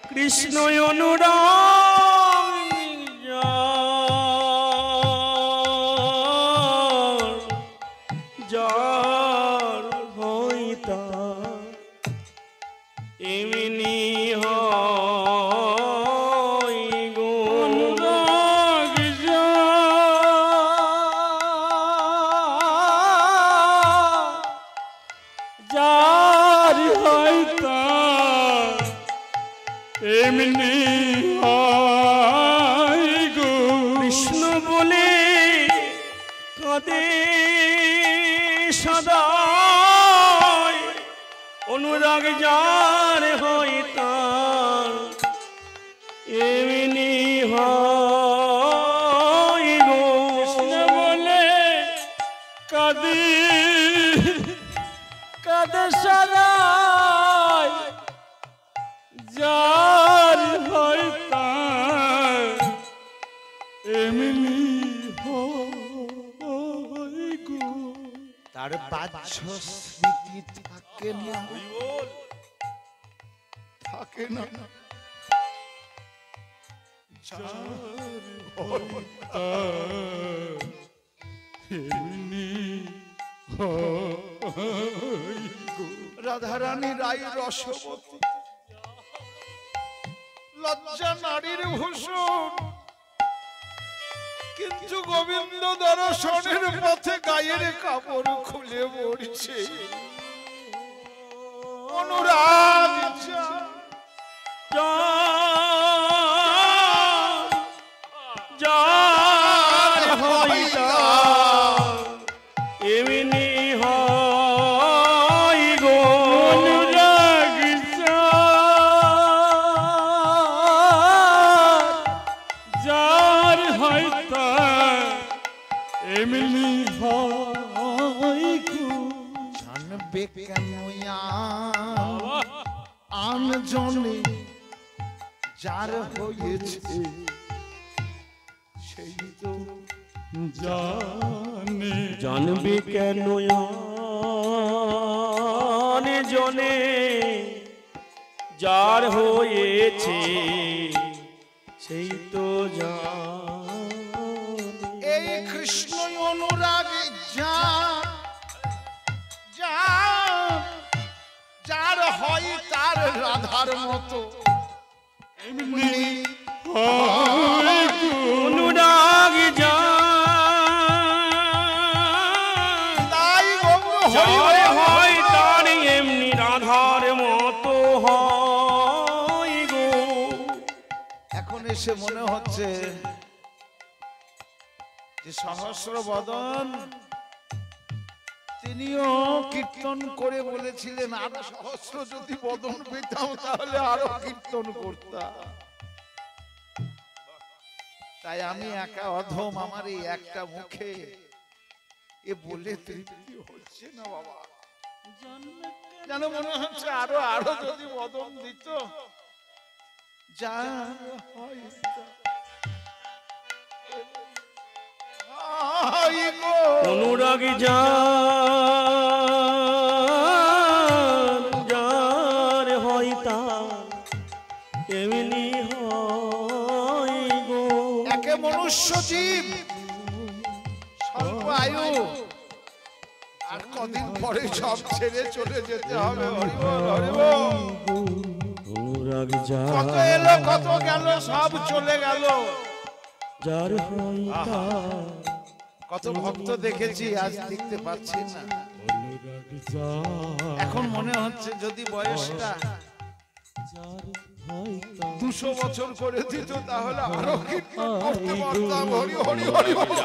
[SPEAKER 2] কৃষ্ণ অনুরাগ যার হইতা এমনি হয় গো
[SPEAKER 3] অনুরাগ
[SPEAKER 2] যার
[SPEAKER 3] হয়তা এমনি হয় গো
[SPEAKER 2] কৃষ্ণ বলে কাঁদে সদাই অনুরাগ যার হইতা এমনি হয় গো
[SPEAKER 3] কৃষ্ণ বলে কাঁদি
[SPEAKER 2] কাঁদে সদাই
[SPEAKER 3] যার হয়তা এমনি হয় গো
[SPEAKER 1] তার বাহ্য স্মৃতি থাকে না থাকে না
[SPEAKER 3] এমনি
[SPEAKER 1] রাধারানী রায় রসবতী লজ্জা নারীর ভূষণ কিন্তু গোবিন্দ দর্শনের পথে গায়ের কাপড় খুলে পড়ছে অনুরাগ
[SPEAKER 2] যার হইতা এমনি হয় গো
[SPEAKER 3] অনুরাগ যার হয়তা এমনি হয় গো
[SPEAKER 1] জানবে কেন আন জনে যার হয়েছে সেই তো
[SPEAKER 3] জানে
[SPEAKER 2] জানবে কেন জনে যার হয়েছে সেই তো জানে
[SPEAKER 1] এই কৃষ্ণ অনুরাগে যার হয় তার রাধার মতো
[SPEAKER 3] এমনি হয় গো
[SPEAKER 2] অনুরাগ
[SPEAKER 1] তাই গৌর হরি
[SPEAKER 2] যার
[SPEAKER 1] হরি
[SPEAKER 2] হয় তার এমনি রাধার মতো হয় গো
[SPEAKER 1] এখন এসে মনে হচ্ছে যে সহস্র বদন তিনিও কীর্তন করে বলেছিলেন আরো সহস্র যদি বদন পেতাম তাহলে আরো কীর্তন করতাম তাই আমি একা অধম আমার এই একটা মুখে এ বলে তৃপ্তি হচ্ছে না বাবা যেন মনে হচ্ছে আরো আরো যদি বদন দিত যা হয়
[SPEAKER 2] অনুরাগ যার হয় তার এমনি হয় গো।
[SPEAKER 1] একে মনুষ্য জীব, স্বল্প আয়ু, আর কদিন পরে সব ছেড়ে চলে যেতে হবে। হরি বল, হরি বল।
[SPEAKER 2] অনুরাগ
[SPEAKER 1] কত
[SPEAKER 2] যার
[SPEAKER 1] এলো কত গেল, সব চলে গেল।
[SPEAKER 2] যার হয় তার,
[SPEAKER 1] কত ভক্ত দেখেছি, আজ দেখতে পাচ্ছি না।
[SPEAKER 3] অনুরাগ যার
[SPEAKER 1] এখন মনে হচ্ছে যদি বয়সটা
[SPEAKER 3] যার হয় তার
[SPEAKER 1] 200 বছর করে দিত তাহলে আরো কীর্তন করতে পারতাম। হরি হরি হরি বল।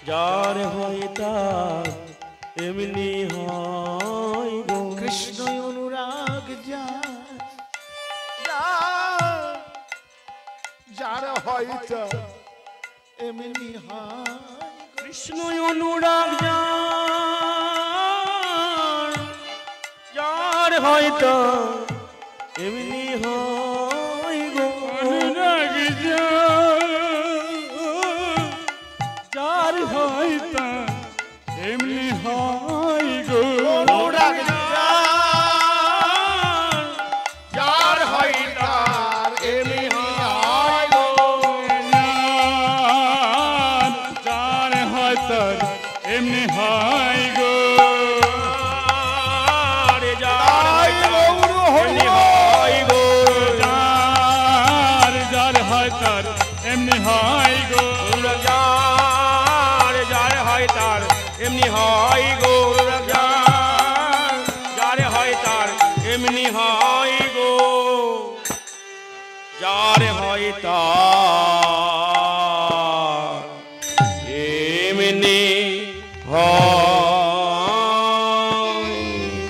[SPEAKER 2] যার হয় তার এমনি হয় গো।
[SPEAKER 1] কৃষ্ণ অনুরাগ যার হয় তার এমনি হয়।
[SPEAKER 2] কৃষ্ণ অনুরাগ যার, যার হয় তার এমনি হয় গো।
[SPEAKER 3] অনুরাগ যার হয় তার এমনি হয় গো।
[SPEAKER 1] অনুরাগ যার হয় তার এমনি হয় গো।
[SPEAKER 3] যার হয় তার এমনি হয় গো।
[SPEAKER 2] আরে যার হয় তার এমনি হয় গো।
[SPEAKER 3] যার হয় তার এমনি হয় গো।
[SPEAKER 2] যার যার হয় তার এমনি হয় গো। যার হয় তার এমনি হয় গো। যার হয় তার এমনি হয়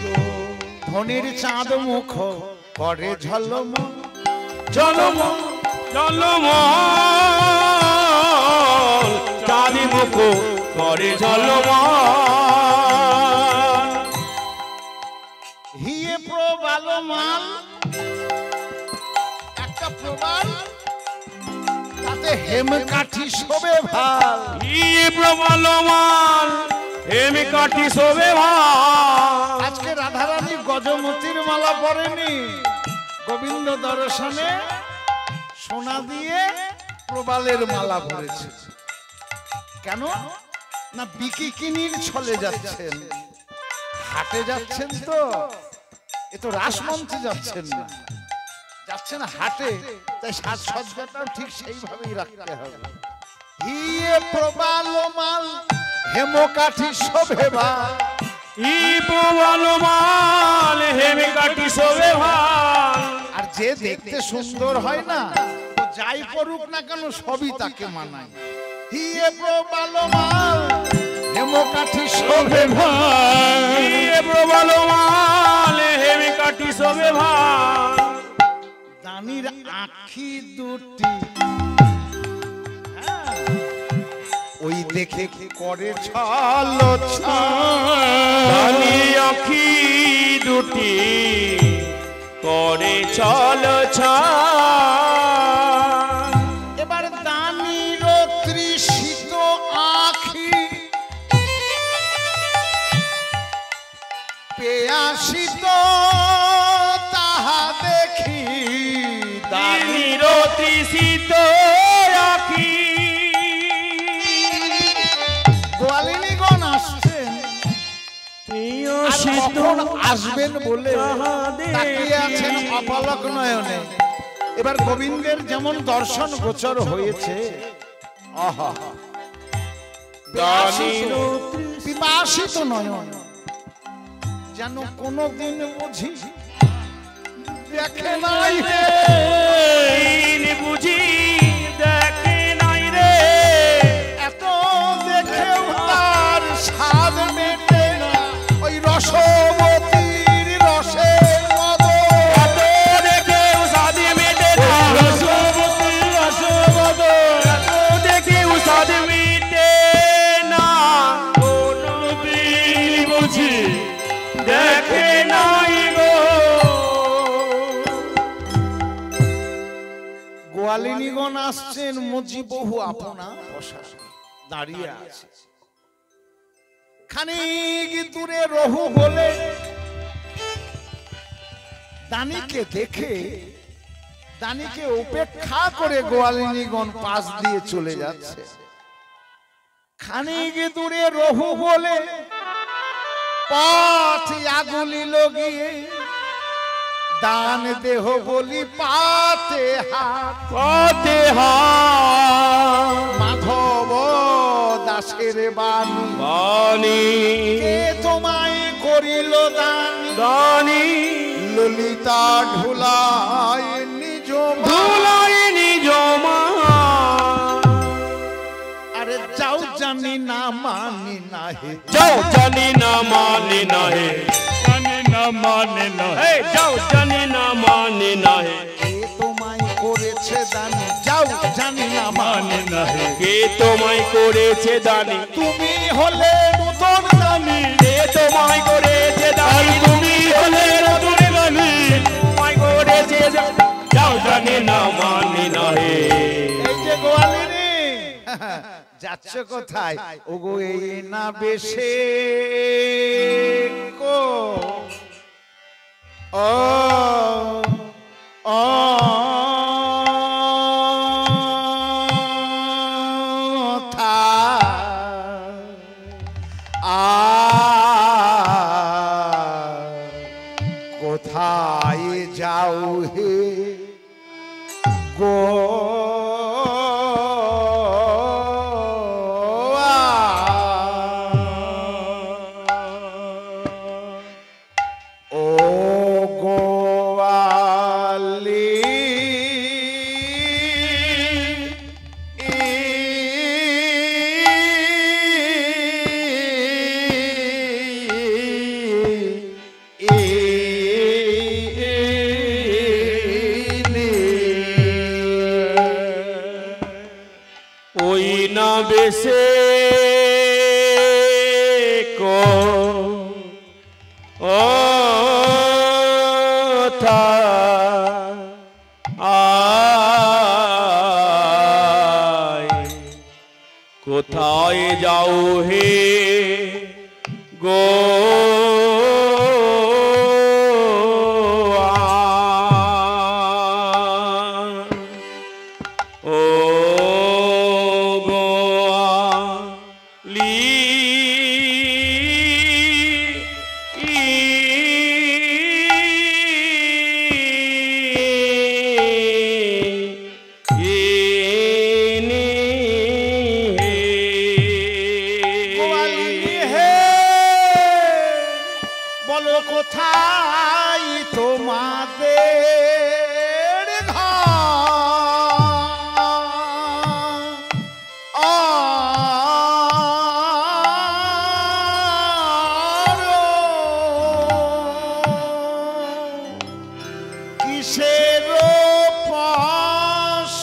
[SPEAKER 2] গো।
[SPEAKER 1] ধনির চাঁদ মুখ করে ঝলম,
[SPEAKER 2] জলম জলম চাঁদি মুখ করে জলম।
[SPEAKER 1] হিয়ে প্রবাল মাল, একটা প্রবাল তাতে হেম কাঠি শোবে ভাল।
[SPEAKER 2] ইয়ে প্রবল মান হেমি কাঠি শোবে ভাল।
[SPEAKER 1] আজকে রাধারানী গজমতির মালা পরেনি, গোবিন্দ দর্শনে সোনা দিয়ে প্রবালের মালা পরেছে। কেন না বিকিকিনির ছলে যাচ্ছেন, হাটে যাচ্ছেন তো, এ তো রাসমঞ্চে যাচ্ছেন না, যাচ্ছেন হাটে, তাই সাজসজ্জাটাও ঠিক সেইভাবেই রাখতে হবে। হিয়ে প্রবাল মাল হেমকাঠি শোভে ভাল।
[SPEAKER 2] ই প্রবল মান হেমি কাঠি শোবে ভাল।
[SPEAKER 1] আর যে দেখতে সুন্দর হয় না, ও যাই করুক না কেন সবই তাকে মানায়। হিয়ে প্রবাল মাল হেমকাঠি শোভে ভাল।
[SPEAKER 2] ইয়ে প্রবল মান হেমি কাঠি শোবে ভাল।
[SPEAKER 1] দানির আঁখি দুটি, হ্যাঁ, ওই দেখে করে ছল
[SPEAKER 2] ধনী আখি দুটি করে চল
[SPEAKER 1] এবার দানির তৃষিত আঁখি পেয়াসিত তাহা দেখি।
[SPEAKER 2] দানির তৃষিত আখি।
[SPEAKER 1] গোয়ালিনীগণ আসছেন, আর কখন আসবেন বলে তাকিয়ে আছেন অপলক নয়নে। এবার গোবিন্দের যেমন দর্শন গোচর হয়েছে, আহা পিপাসিত নয়ন, যেন কোনদিন বুঝি দেখে নাই রে।
[SPEAKER 2] বুঝি দেখে নাই রে।
[SPEAKER 1] এত দেখেও তার স্বাদ মেটে না, ওই রসবতীর রসের মদ।
[SPEAKER 2] এত দেখেও স্বাদ মেটে না।
[SPEAKER 3] রসবতী রসবদ
[SPEAKER 2] এত দেখেও স্বাদ মেটে না।
[SPEAKER 3] কোনদিন বুঝি
[SPEAKER 2] দেখে নাই গো।
[SPEAKER 1] গোয়ালিনীগণ আসছেন, মজি বহু আপনা বসা দাঁড়িয়ে আছে। খানিক দূরে রহু বলে দানিকে দেখে দানিকে উপেক্ষা করে গোয়ালিনীগণ পাশ দিয়ে চলে যাচ্ছে। খানিক দূরে রহু বলে পথ আগুলিল গিয়ে, দান দেহ বলি পাতে মাধব দাসের বাণী কে তোমায় করিল দানি, ললিতা ঢুলায় নিজ মা। আরে যাও জানি না মানি না হে,
[SPEAKER 2] যাও জানি না মানে না হে,
[SPEAKER 3] জানি না মানে না হে,
[SPEAKER 2] যাও জানি না মানে না হে,
[SPEAKER 1] কে তোমায় করেছে দানি, যাও জানি না
[SPEAKER 3] মানে না হে,
[SPEAKER 2] কে তোমায় করেছে দানি,
[SPEAKER 1] তুমি হলে নূতন দানি,
[SPEAKER 2] কে তোমায় করেছে দানি, তুমি হলে নতুন দানি, তোমায় করেছে দানি, যাও জানি না মানে না হে।
[SPEAKER 1] এই যে গোয়ালিনী যাচ্ছ কোথায়? ওগো এই না বেশে কো ও ও থা কোথায় যাও হে গো
[SPEAKER 2] বেশে কো ও থা আয়, কোথায় যাও হে গো
[SPEAKER 1] কোথায় তোমাদের ঘর কিসের পাশ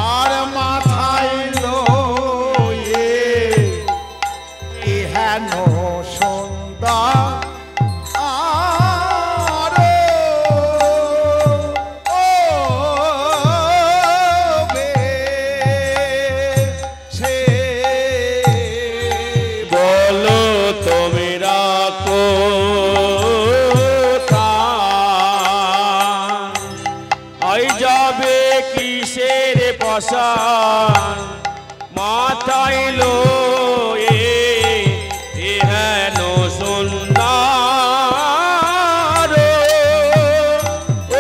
[SPEAKER 1] আর মাথায় লয়ে ইহেন সুন্দর আর ও সে
[SPEAKER 2] বলো তোমরা কোথায় যাবে কিসের পাশান মাথায় লয়ে এহেন সুন্দর ও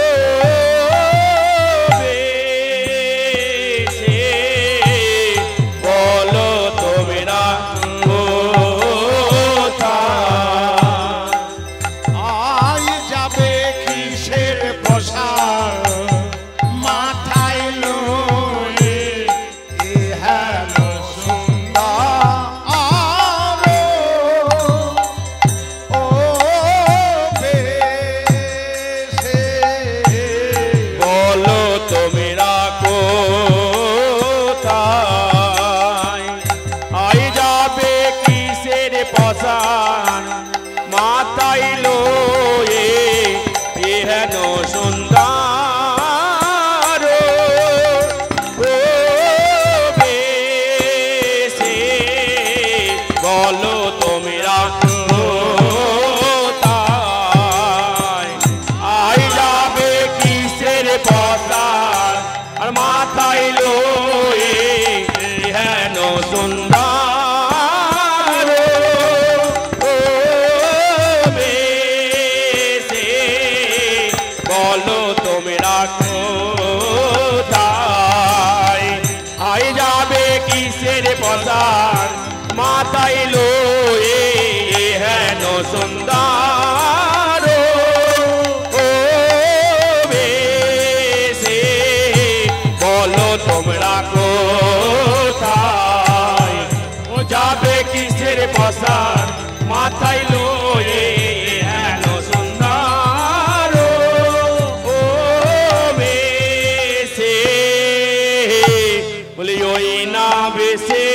[SPEAKER 2] বেশে বলো তোমরা কোথায়
[SPEAKER 1] আই যাবে কিসের প্রসার
[SPEAKER 2] সুন্দর ও বেশে বলো তোমরা কোথায় আই যাবে কিসের পতার আর মাথায় লয়ে হেন সুন্দর ও বেশে বলো তোমরা কোথায় আই যাবে কিসের পতার মাথায় লয়ে হেন সুন্দর ও বেশে বলো তোমরা কোথায় ও যাবে কিসের পসার মাথায় লয়ে হেন সুন্দর ও বেশে বলি ওই না বেশে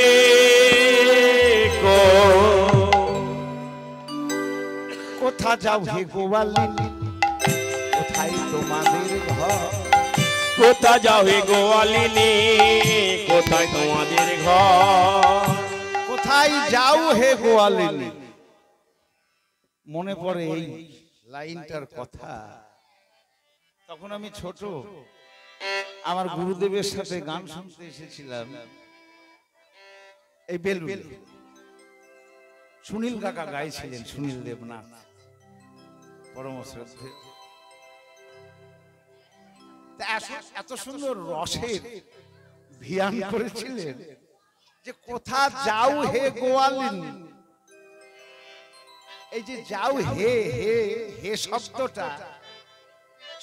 [SPEAKER 1] কোথা যাও হে গোয়ালিনী কোথায় তোমাদের ঘর
[SPEAKER 2] কোথা যাও হে গোয়ালিনী কোথায় তোমাদের ঘর
[SPEAKER 1] কোথায় যাও হে গোয়ালিনী মনে পড়ে এই লাইনটার কথা তখন আমি ছোট আমার গুরুদেবের সাথে গান শুনতে এসেছিলাম এই বেলুড়ে সুনীল কাকা গাইছিলেন সুনীল দেবনাথ পরম শ্রদ্ধেয় এত সুন্দর রসের ধ্যান করেছিলেন যে কোথা যাও হে গোয়ালিনী এই যে যাও হে হে হে শব্দটা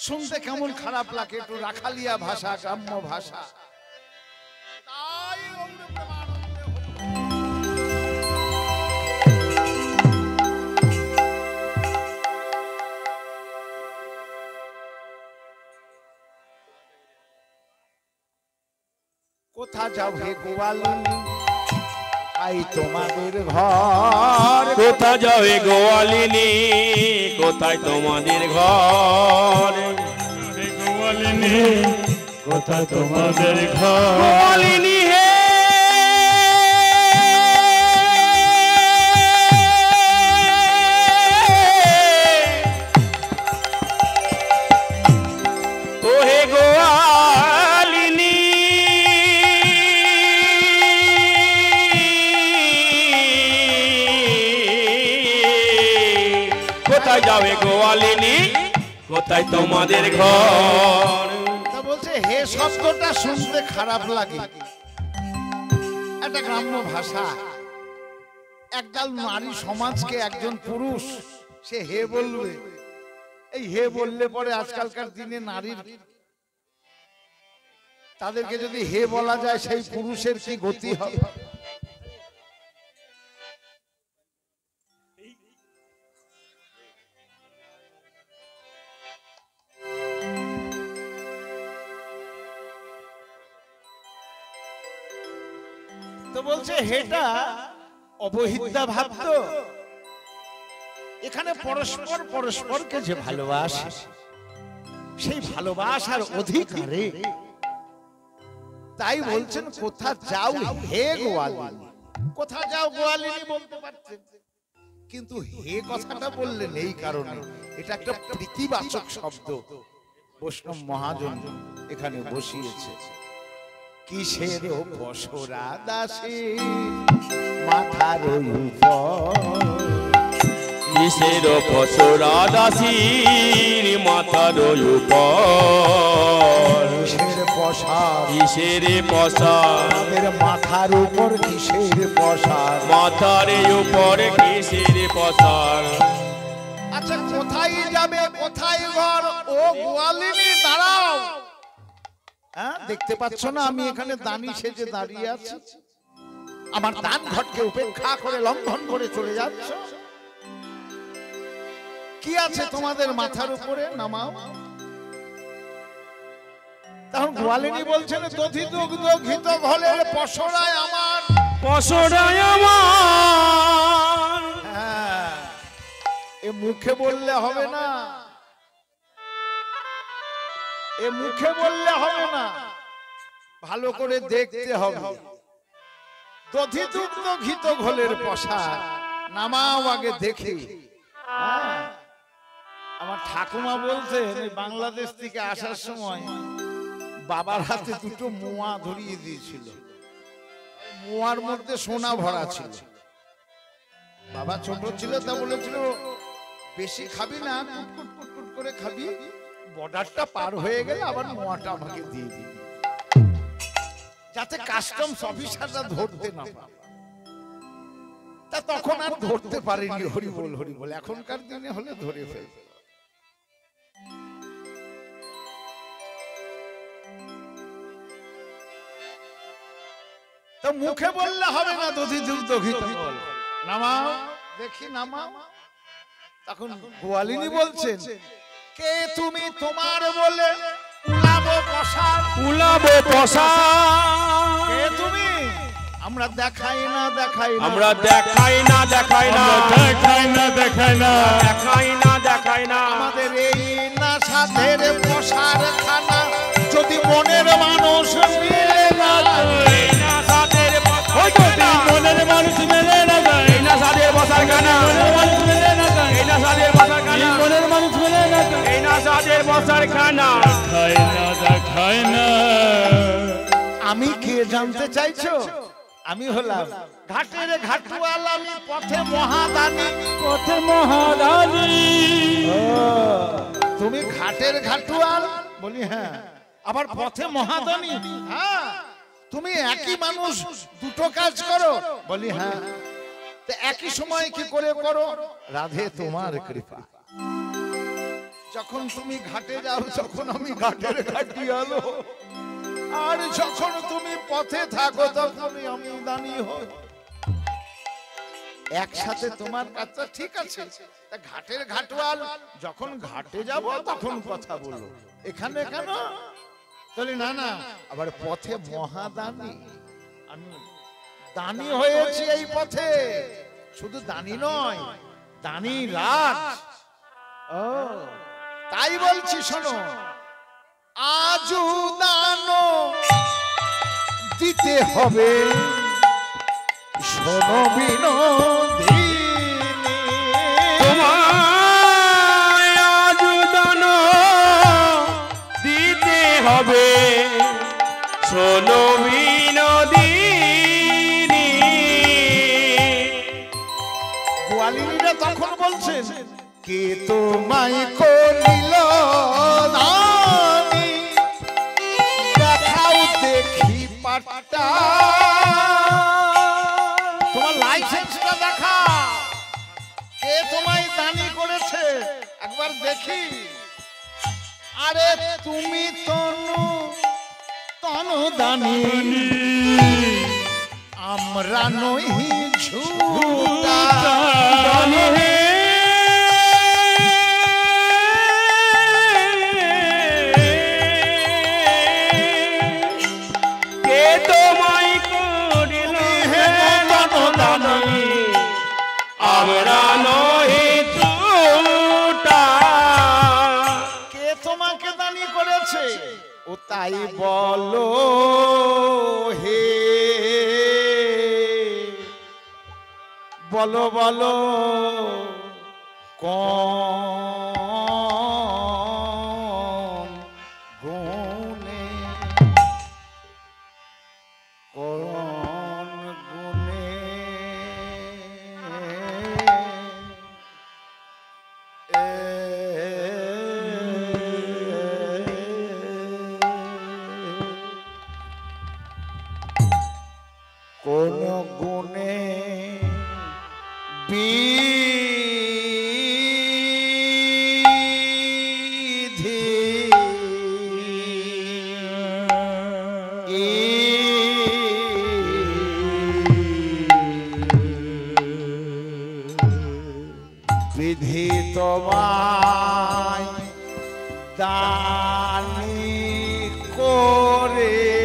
[SPEAKER 1] শুনতে কেমন খারাপ লাগে একটু রাখালিয়া ভাষা গ্রাম্য ভাষা তাই গৌর প্রেমানন্দে কোথা যাও হে গোয়ালিনী আই তোমাদের ঘর
[SPEAKER 2] কোথা যাও হে গোয়ালিনী কোথায় তোমাদের ঘর
[SPEAKER 3] গোয়ালিনী কোথায় তোমাদের ঘর
[SPEAKER 2] গোয়ালিনী হে ও হে গোয়ালিনী কোথায় যাবে গোয়ালিনী কোথায় তোমাদের ঘর
[SPEAKER 1] তা বলছে হে শব্দটা শুনতে খারাপ লাগে একটা গ্রাম্য ভাষা একদল নারী সমাজকে একজন পুরুষ সে হে বলবে এই হে বললে পরে আজকালকার দিনে নারীর তাদেরকে যদি হে বলা যায় সেই পুরুষের কি গতি হবে তো বলছে হেটা অবহিতা ভাব তো এখানে পরস্পর পরস্পরকে যে ভালোবাসে সেই ভালোবাসার অধিকারে তাই বলছেন কোথা যাও হে গোয়ালিনী কোথা যাও গোয়ালিনী বলতে পারছেন কিন্তু হে কথাটা বললেন এই কারণে এটা একটা প্রীতিবাচক শব্দ বৈষ্ণব মহাজন এখানে বসিয়েছে কিসের বসরা দাসী মাথার উপর
[SPEAKER 2] কিসের পশরা দাসীর মাথার উপর
[SPEAKER 1] কিসের পশার
[SPEAKER 2] কিসের পশার
[SPEAKER 1] আমাদের মাথার উপর কিসের পশার
[SPEAKER 2] মাথার উপর কিসের পশার
[SPEAKER 1] আচ্ছা কোথায় যাবে কোথায় ঘর ও গোয়ালিনী দাঁড়াও হ্যাঁ দেখতে পাচ্ছ না আমি এখানে দানি সেজে দাঁড়িয়ে আছি আমার দান ঘটকে উপেক্ষা করে লঙ্ঘন করে চলে যাচ্ছ কি আছে তোমাদের মাথার উপরে নামাও তখন গোয়ালিনী বলছেন দধি দুগ্ধ ঘিত ঘলের পশরায় আমার
[SPEAKER 2] পশরায় আমার
[SPEAKER 1] হ্যাঁ এ মুখে বললে হবে না এ মুখে বললে হবে না, ভালো করে দেখতে হবে। দধি দুগ্ধ ঘিত ঘোলের প্রসাদ নামাও আগে দেখে। আমার ঠাকুমা বলতেন বাংলাদেশ থেকে আসার সময় বাবার হাতে দুটো মোয়া ধরিয়ে দিয়েছিল, মোয়ার মধ্যে সোনা ভরা ছিল। বাবা ছোট ছিল, তা বলেছিল বেশি খাবি না, কুটকুট কুটকুট করে খাবি, বর্ডারটা পার হয়ে গেলে আবার মোয়াটা আমাকে দিয়ে দিবি, যাতে কাস্টমস অফিসাররা ধরতে না পারে। তা তখন আর ধরতে পারেনি, হরি বল হরি বল। এখনকার দিনে হলে ধরে ফেলবে। তো মুখে বললে হবে না, দধি দুগ্ধ ঘিত ঘোল নামাও দেখি, নামাও। তখন গোয়ালিনী বলছেন, কে তুমি, তোমার বলে উলাবো প্রসাদ,
[SPEAKER 2] উলাবো প্রসাদ।
[SPEAKER 1] কে তুমি, আমরা দেখাই না, দেখাই না,
[SPEAKER 2] আমরা দেখাই না, দেখাই না,
[SPEAKER 3] দেখাই না, দেখাই না,
[SPEAKER 2] দেখাই না, দেখাই না।
[SPEAKER 1] আমাদের এই না সাধের প্রসার খানা যদি মনের মানুষ মিলে না,
[SPEAKER 2] এই না সাদের
[SPEAKER 3] ওই তো তিন মনের মানুষ মেলে না যায়,
[SPEAKER 2] এই না সাদের বসার খানা,
[SPEAKER 3] মনের মানুষ মেলে না যায়,
[SPEAKER 2] এই না সাদের বসার খানা,
[SPEAKER 3] তিন মনের মানুষ মেলে না যায়।
[SPEAKER 2] এই না সাদের বসার খানা।
[SPEAKER 3] দেখাই না, দেখাই না।
[SPEAKER 1] আমি কে জানতে চাইছো? আমি হলাম ঘাটের ঘাটুয়াল, আমি পথে মহাদানী।
[SPEAKER 3] পথে মহারানী।
[SPEAKER 1] তুমি ঘাটের ঘাটুয়াল? বলি হ্যাঁ। আবার পথে মহাদানী? হ্যাঁ। তুমি একই মানুষ দুটো কাজ করো? বলি হ্যাঁ। তো একই সময় কি করে করো? রাধে তোমার কৃপা। যখন তুমি ঘাটে যাও তখন আমি ঘাটের ঘাটিয়াল, আর যখন তুমি পথে থাকো তখন আমি দানি হই। একসাথে তোমার কাজটা ঠিক আছে। তা ঘাটের ঘাটওয়াল, যখন ঘাটে যাব তখন কথা বলো, এখানে কেন? তাহলে না না, আবার পথে মহাদানী, আমি দানি হয়েছি এই পথে। শুধু দানি নয়, দানি রাজ। ও তাই বলছি, শোনো, আজু দান দিতে হবে, শোনো বিনোদিনী,
[SPEAKER 2] তোমায় আজ দান দিতে হবে, শোনো বিনোদিনী।
[SPEAKER 1] গোয়ালিনীরা তখন বলছেন, কে তোমায় করিল দানি, দেখাও দেখি পাট্টা, তোমার লাইসেন্সটা দেখা, কে তোমায় দানি করেছে একবার দেখি। আরে তুমি তনু তনু দানি, আমরা নই ঝুটা
[SPEAKER 2] দানি হে, কে তোমায় করিল হে দানি, আমরা নহি ঝুটা।
[SPEAKER 1] কে তোমাকে দানি করেছে? ও তাই বলো হে, বলো বলো কোন গুণে, কোন গুণে কোন গুণে বিধি বিধি তোমায় দানি করেছে,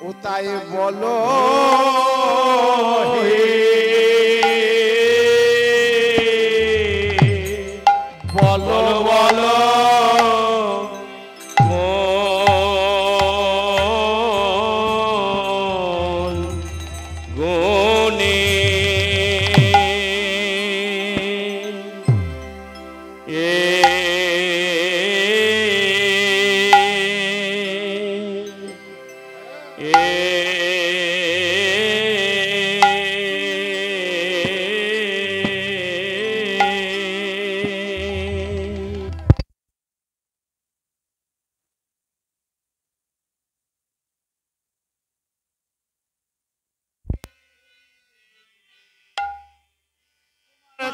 [SPEAKER 1] ও তাই বলো
[SPEAKER 2] বলো বলো গুণে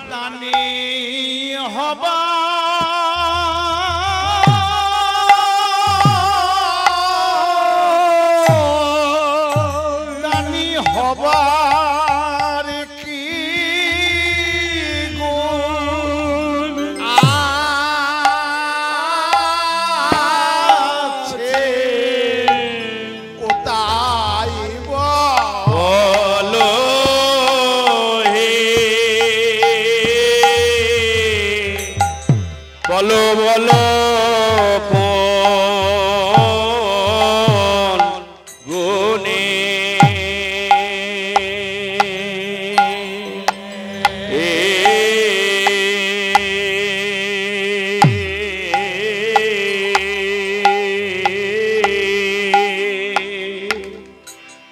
[SPEAKER 1] দানি হবা দানি হবার কি গুণ আছে ও তাই
[SPEAKER 2] বলো হে বলো বলো কোন গুণে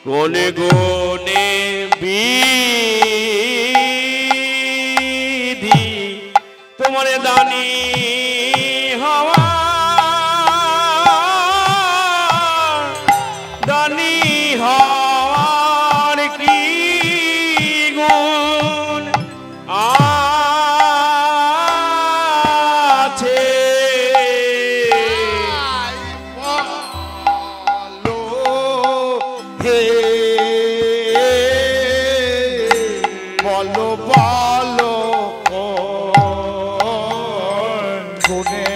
[SPEAKER 2] কোন গুণে বিধি তোমার দানি হওয়া দানি হওয়ার কি গুণ আছে
[SPEAKER 1] বলো হে বলো বলো গুনে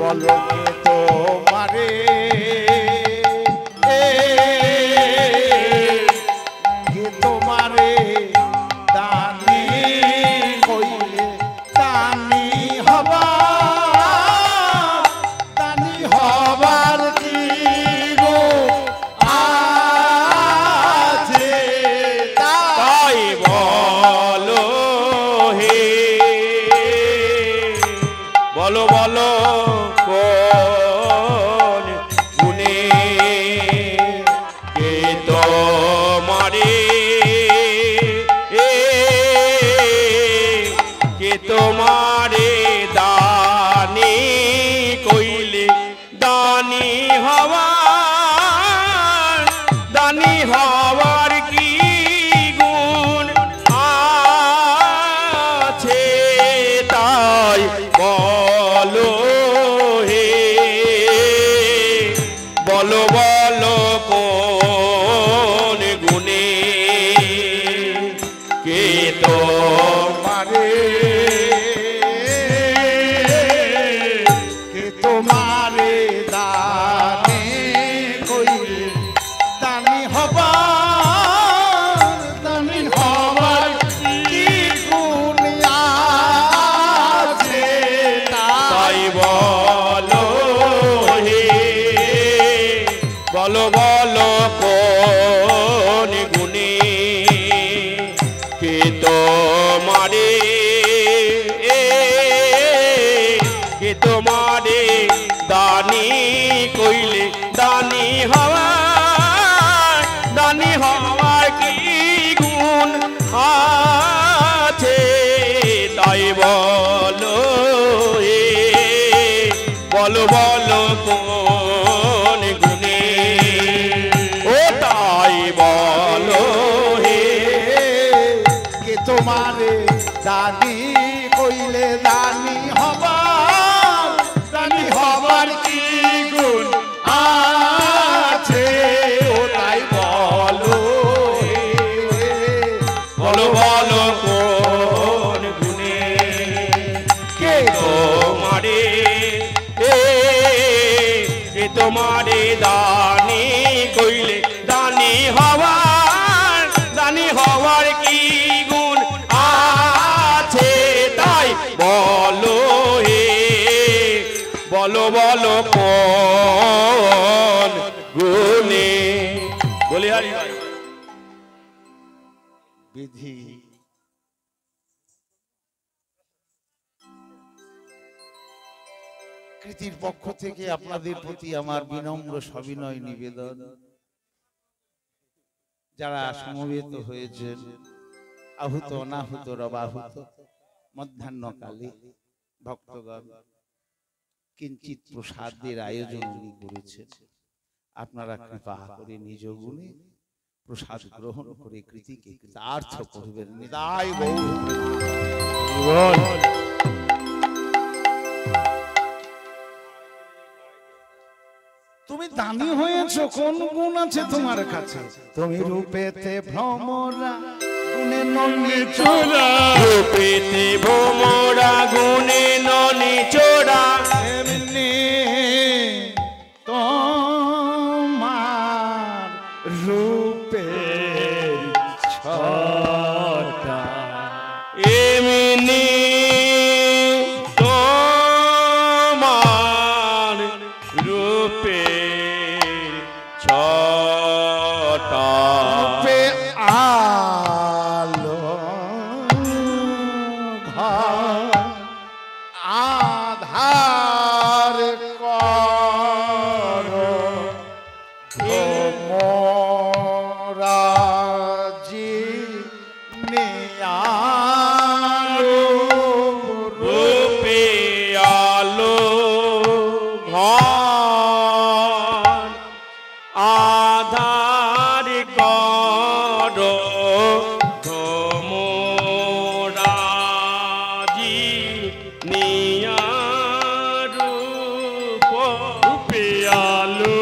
[SPEAKER 1] বলো কে তোমারে কে তোমারে দানি কইলে দানি হবা দানি হবার কি গো আছে
[SPEAKER 2] তাই বলো হে বলো বলো কোন গুণে কে তোমারে কে তোমারে দানি কইলে দানি হওয়ার কি গুণ আছে তাই বলো হে বলো বলো কোন গুণে কে
[SPEAKER 1] তোমারে কে তোমারে দানি কইলে দানি হবার কি গুণ আছে
[SPEAKER 2] তাই বলো হে বলো বলো কোন গুণে কে তোমারে কে তোমারে দানি কইলে দানি হওয়ার কি গুণ আছে তাই বলো হে বলো বলো কোন গুণে ও তাই বলো হে
[SPEAKER 1] কে তোমারে দানি কইলে দানি হবার কি গুণ আছে ও তাই বলো
[SPEAKER 2] বলো বলো কোন গুণে কে তোমারে কে তোমারে দানি কইলে দানি হওয়ার কি গুণ আছে তাই বলো হে বলো বলো কোন গুণে বলি হরি ভাই
[SPEAKER 1] বিধি কৃতির পক্ষ থেকে আপনাদের প্রতি আমার বিনম্র সবিনয় নিবেদন, যারা সমবেত হয়েছেন আহুত অনাহুত রবাহুত মধ্যাহ্নকালে ভক্তগণ কিঞ্চিৎ প্রসাদের আয়োজন উনি করেছেন। আপনারা কৃপা করে নিজ গুণে প্রসাদ গ্রহণ করে কৃতিকে কৃতার্থ করবেন। নিতাই গৌর। তুমি দানি হয়েছো, কোন গুণ আছে তোমার কাছে? তুমি রূপেতে ভ্রমরা গুণে ননি চোরা,
[SPEAKER 2] রূপেতে ভ্রমরা গুণে ননি চোরা,
[SPEAKER 1] এমনি তোমার রূপের ছটা,
[SPEAKER 2] এমনি তোমার রূপে ছটা,
[SPEAKER 1] রূপে আলো ঘর আধার করো মোরাজি নিয়ালো
[SPEAKER 2] রূপে আলো ঘর আধার করো তোমরাজি নিয়া রূপ রূপে আলো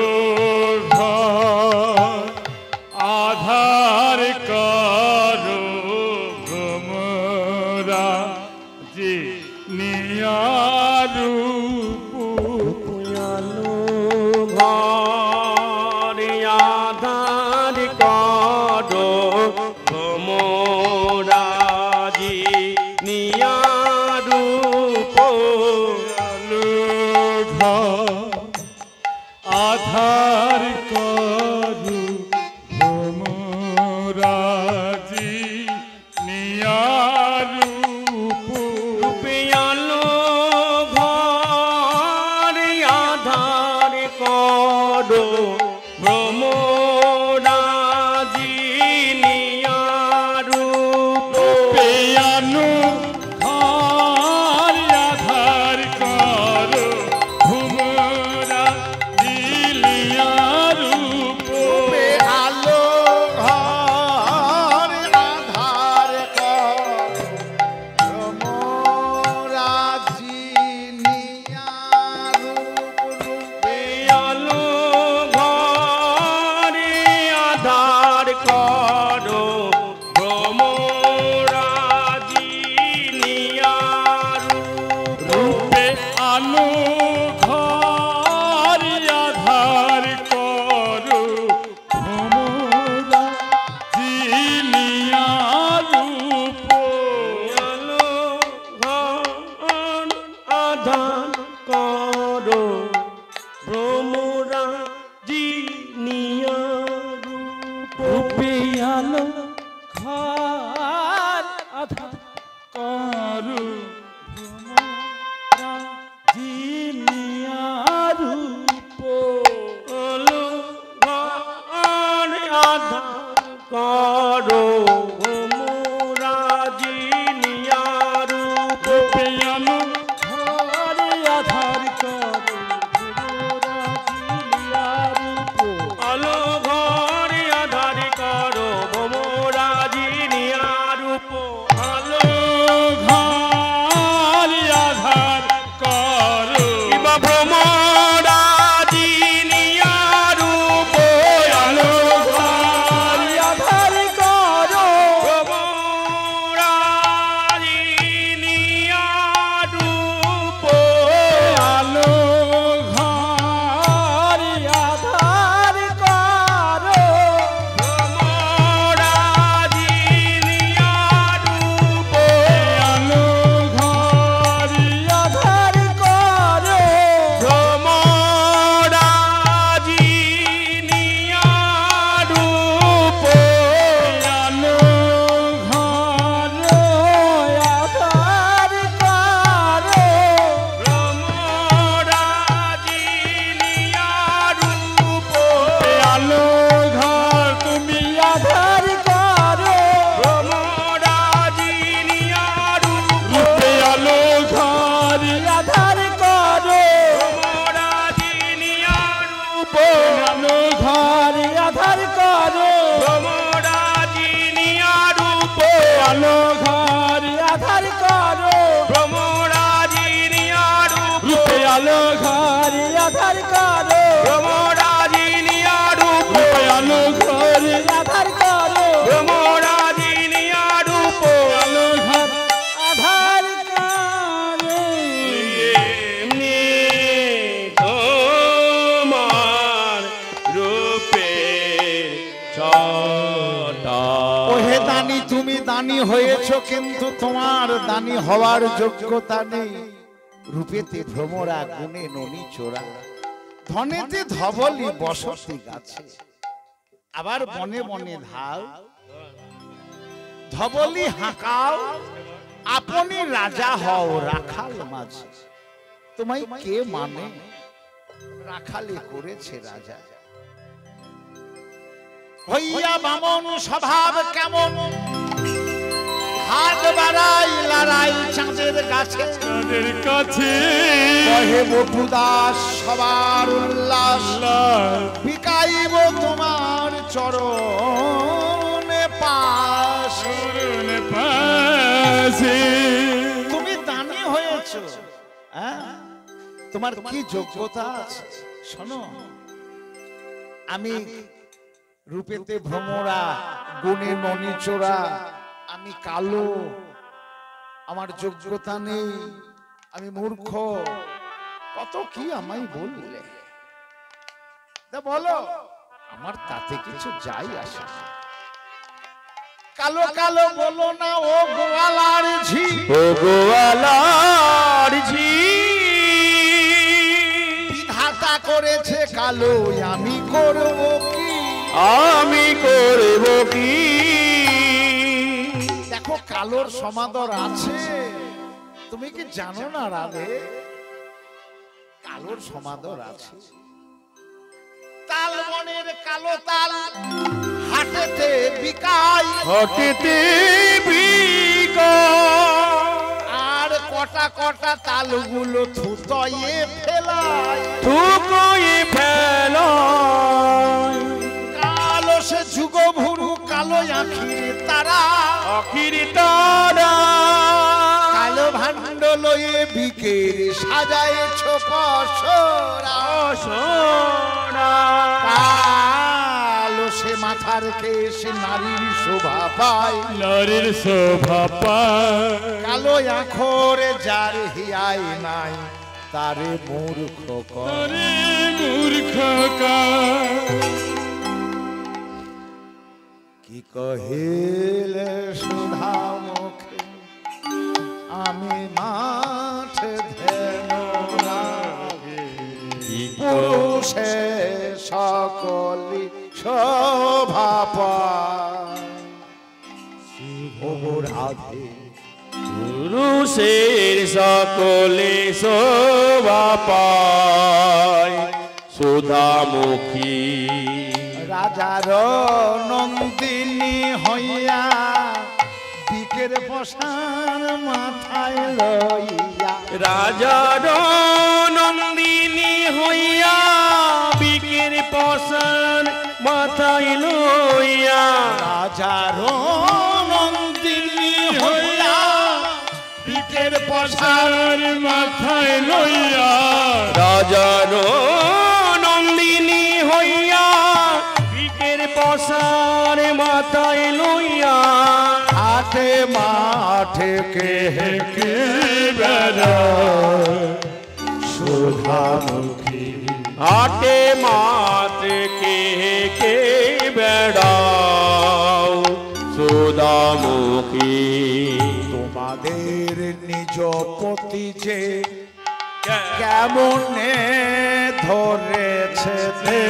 [SPEAKER 3] আধার করো ভ্রমরা জি নিয়ারূপ
[SPEAKER 2] আলো ঘর আধার করো তোমরাজি নিয়া রূপ
[SPEAKER 3] আলো আধার করো ভ্রমরা জি নিয়ারূপ
[SPEAKER 2] রূপে আলো ঘর আধার করো ভ্রমরাজি নিয়া রূপ
[SPEAKER 3] পেয়ানো ঘর আধার করো ভ্রমরা দিলিয়ারূপ
[SPEAKER 1] রূপে আলো ঘর আধার করো মোরাজি নিয়া রূপ রূপে
[SPEAKER 2] আলো ঘর
[SPEAKER 3] আলো ঘর আধার করো
[SPEAKER 2] ভ্রমরাজিনী রূপ
[SPEAKER 3] আলো ঘর আধার করো
[SPEAKER 2] ভ্রমরাজিনী রূপ
[SPEAKER 3] রূপে আলো ঘর আধার করো
[SPEAKER 2] ভ্রমরাজিনী রূপ
[SPEAKER 3] আলো ঘর আধার করো
[SPEAKER 2] ভ্রমরাজিনী রূপ
[SPEAKER 3] আলো ঘর আধার করো
[SPEAKER 2] এমনি তোমার রূপে ছটা
[SPEAKER 1] ওহে দানি, তুমি দানি হয়েছো কিন্তু তোমার দানি হওয়ার যোগ্যতা নেই। রূপেতে ভ্রমরা, গুণে ননি চোরা, ধনেতে ধবলি বসতি গাছে, আবার বনে বনে ধাও, ধবলি হাঁকাও, আপনি রাজা হও রাখাল মাঝে। তোমায় কে মানে? রাখালে করেছে রাজা। হইয়া বামন স্বভাব কেমন, হাত বাড়াই লড়াই চাঁদের গাছে,
[SPEAKER 3] তাদের কাছে
[SPEAKER 1] কহে বপুদাস সবার উল্লাস, বিকাইব তোমার চরণে পাশ।
[SPEAKER 3] পাশে
[SPEAKER 1] তুমি দানি হয়েছো, হ্যাঁ? তোমার কি যোগ্যতা আছে? শোনো, আমি রূপেতে ভ্রমরা, গুণে ননিচোরা, আমি কালো, আমার যোগ্যতা নেই, আমি মূর্খ, কত কি আমায় বললে। তা বলো, আমার তাতে কিছু যাই আসে না। কালো কালো বলো না ও গোয়ালার ঝি,
[SPEAKER 2] ও গোয়ালার ঝি
[SPEAKER 1] বিধাতা করেছে কালো, আমি করব কি?
[SPEAKER 2] আমি করব কি?
[SPEAKER 1] দেখো কালোর সমাদর আছে, তুমি কি জানো না রাধে? কালোর সমাদর আছে। তাল বনের কালো তাল হাটেতে বিকাই,
[SPEAKER 2] হটেতে বিকা
[SPEAKER 1] আর কটা কটা তালগুলো থুতয়ে ফেলাই।
[SPEAKER 2] থুকোই ফেলো
[SPEAKER 1] কালো সে যুগ ভুরু, কালো আঁখির তারা,
[SPEAKER 2] আখির তারা
[SPEAKER 1] কালো ভাণ্ড লয়ে বিকের সাজায়েছ পসরা।
[SPEAKER 2] সোনা
[SPEAKER 1] কালো সে মাথার কেশ নারীর শোভা পায়,
[SPEAKER 3] নারীর শোভা পায়
[SPEAKER 1] কালো আখরে যার হিয়াই নাই, তারে মূর্খ কর।
[SPEAKER 3] রে মূর্খ কার
[SPEAKER 1] কি কহিলে সুধা মুখে, আমি মাঠে ধ্যান রাখি, পুরুষে সকলি শোভা পায়। ও রাধে,
[SPEAKER 2] পুরুষের সকলে শোভা পায় সুধামুখী
[SPEAKER 1] রাজার নন্দিনী হইয়া, দিকের বসার মাথায় লইয়া,
[SPEAKER 2] রাজার নন্দিনী হইয়া বিকের পশার মাথায় লইয়া
[SPEAKER 1] রাজার নন্দিনী হইয়া, দিকের বসার
[SPEAKER 3] আর মাথায় লইয়া
[SPEAKER 2] রাজার নন্দিনী হইয়া বিকের পশার মাথায় লইয়া
[SPEAKER 1] হাটে মাঠে কে
[SPEAKER 3] কে বেড়ায়
[SPEAKER 1] সুধামুখী।
[SPEAKER 2] হাটে মাত্রে কে বেড়াও সুধামুখী
[SPEAKER 1] তোমাদের নিজ পতি যে কেমনে ধরেছে দে,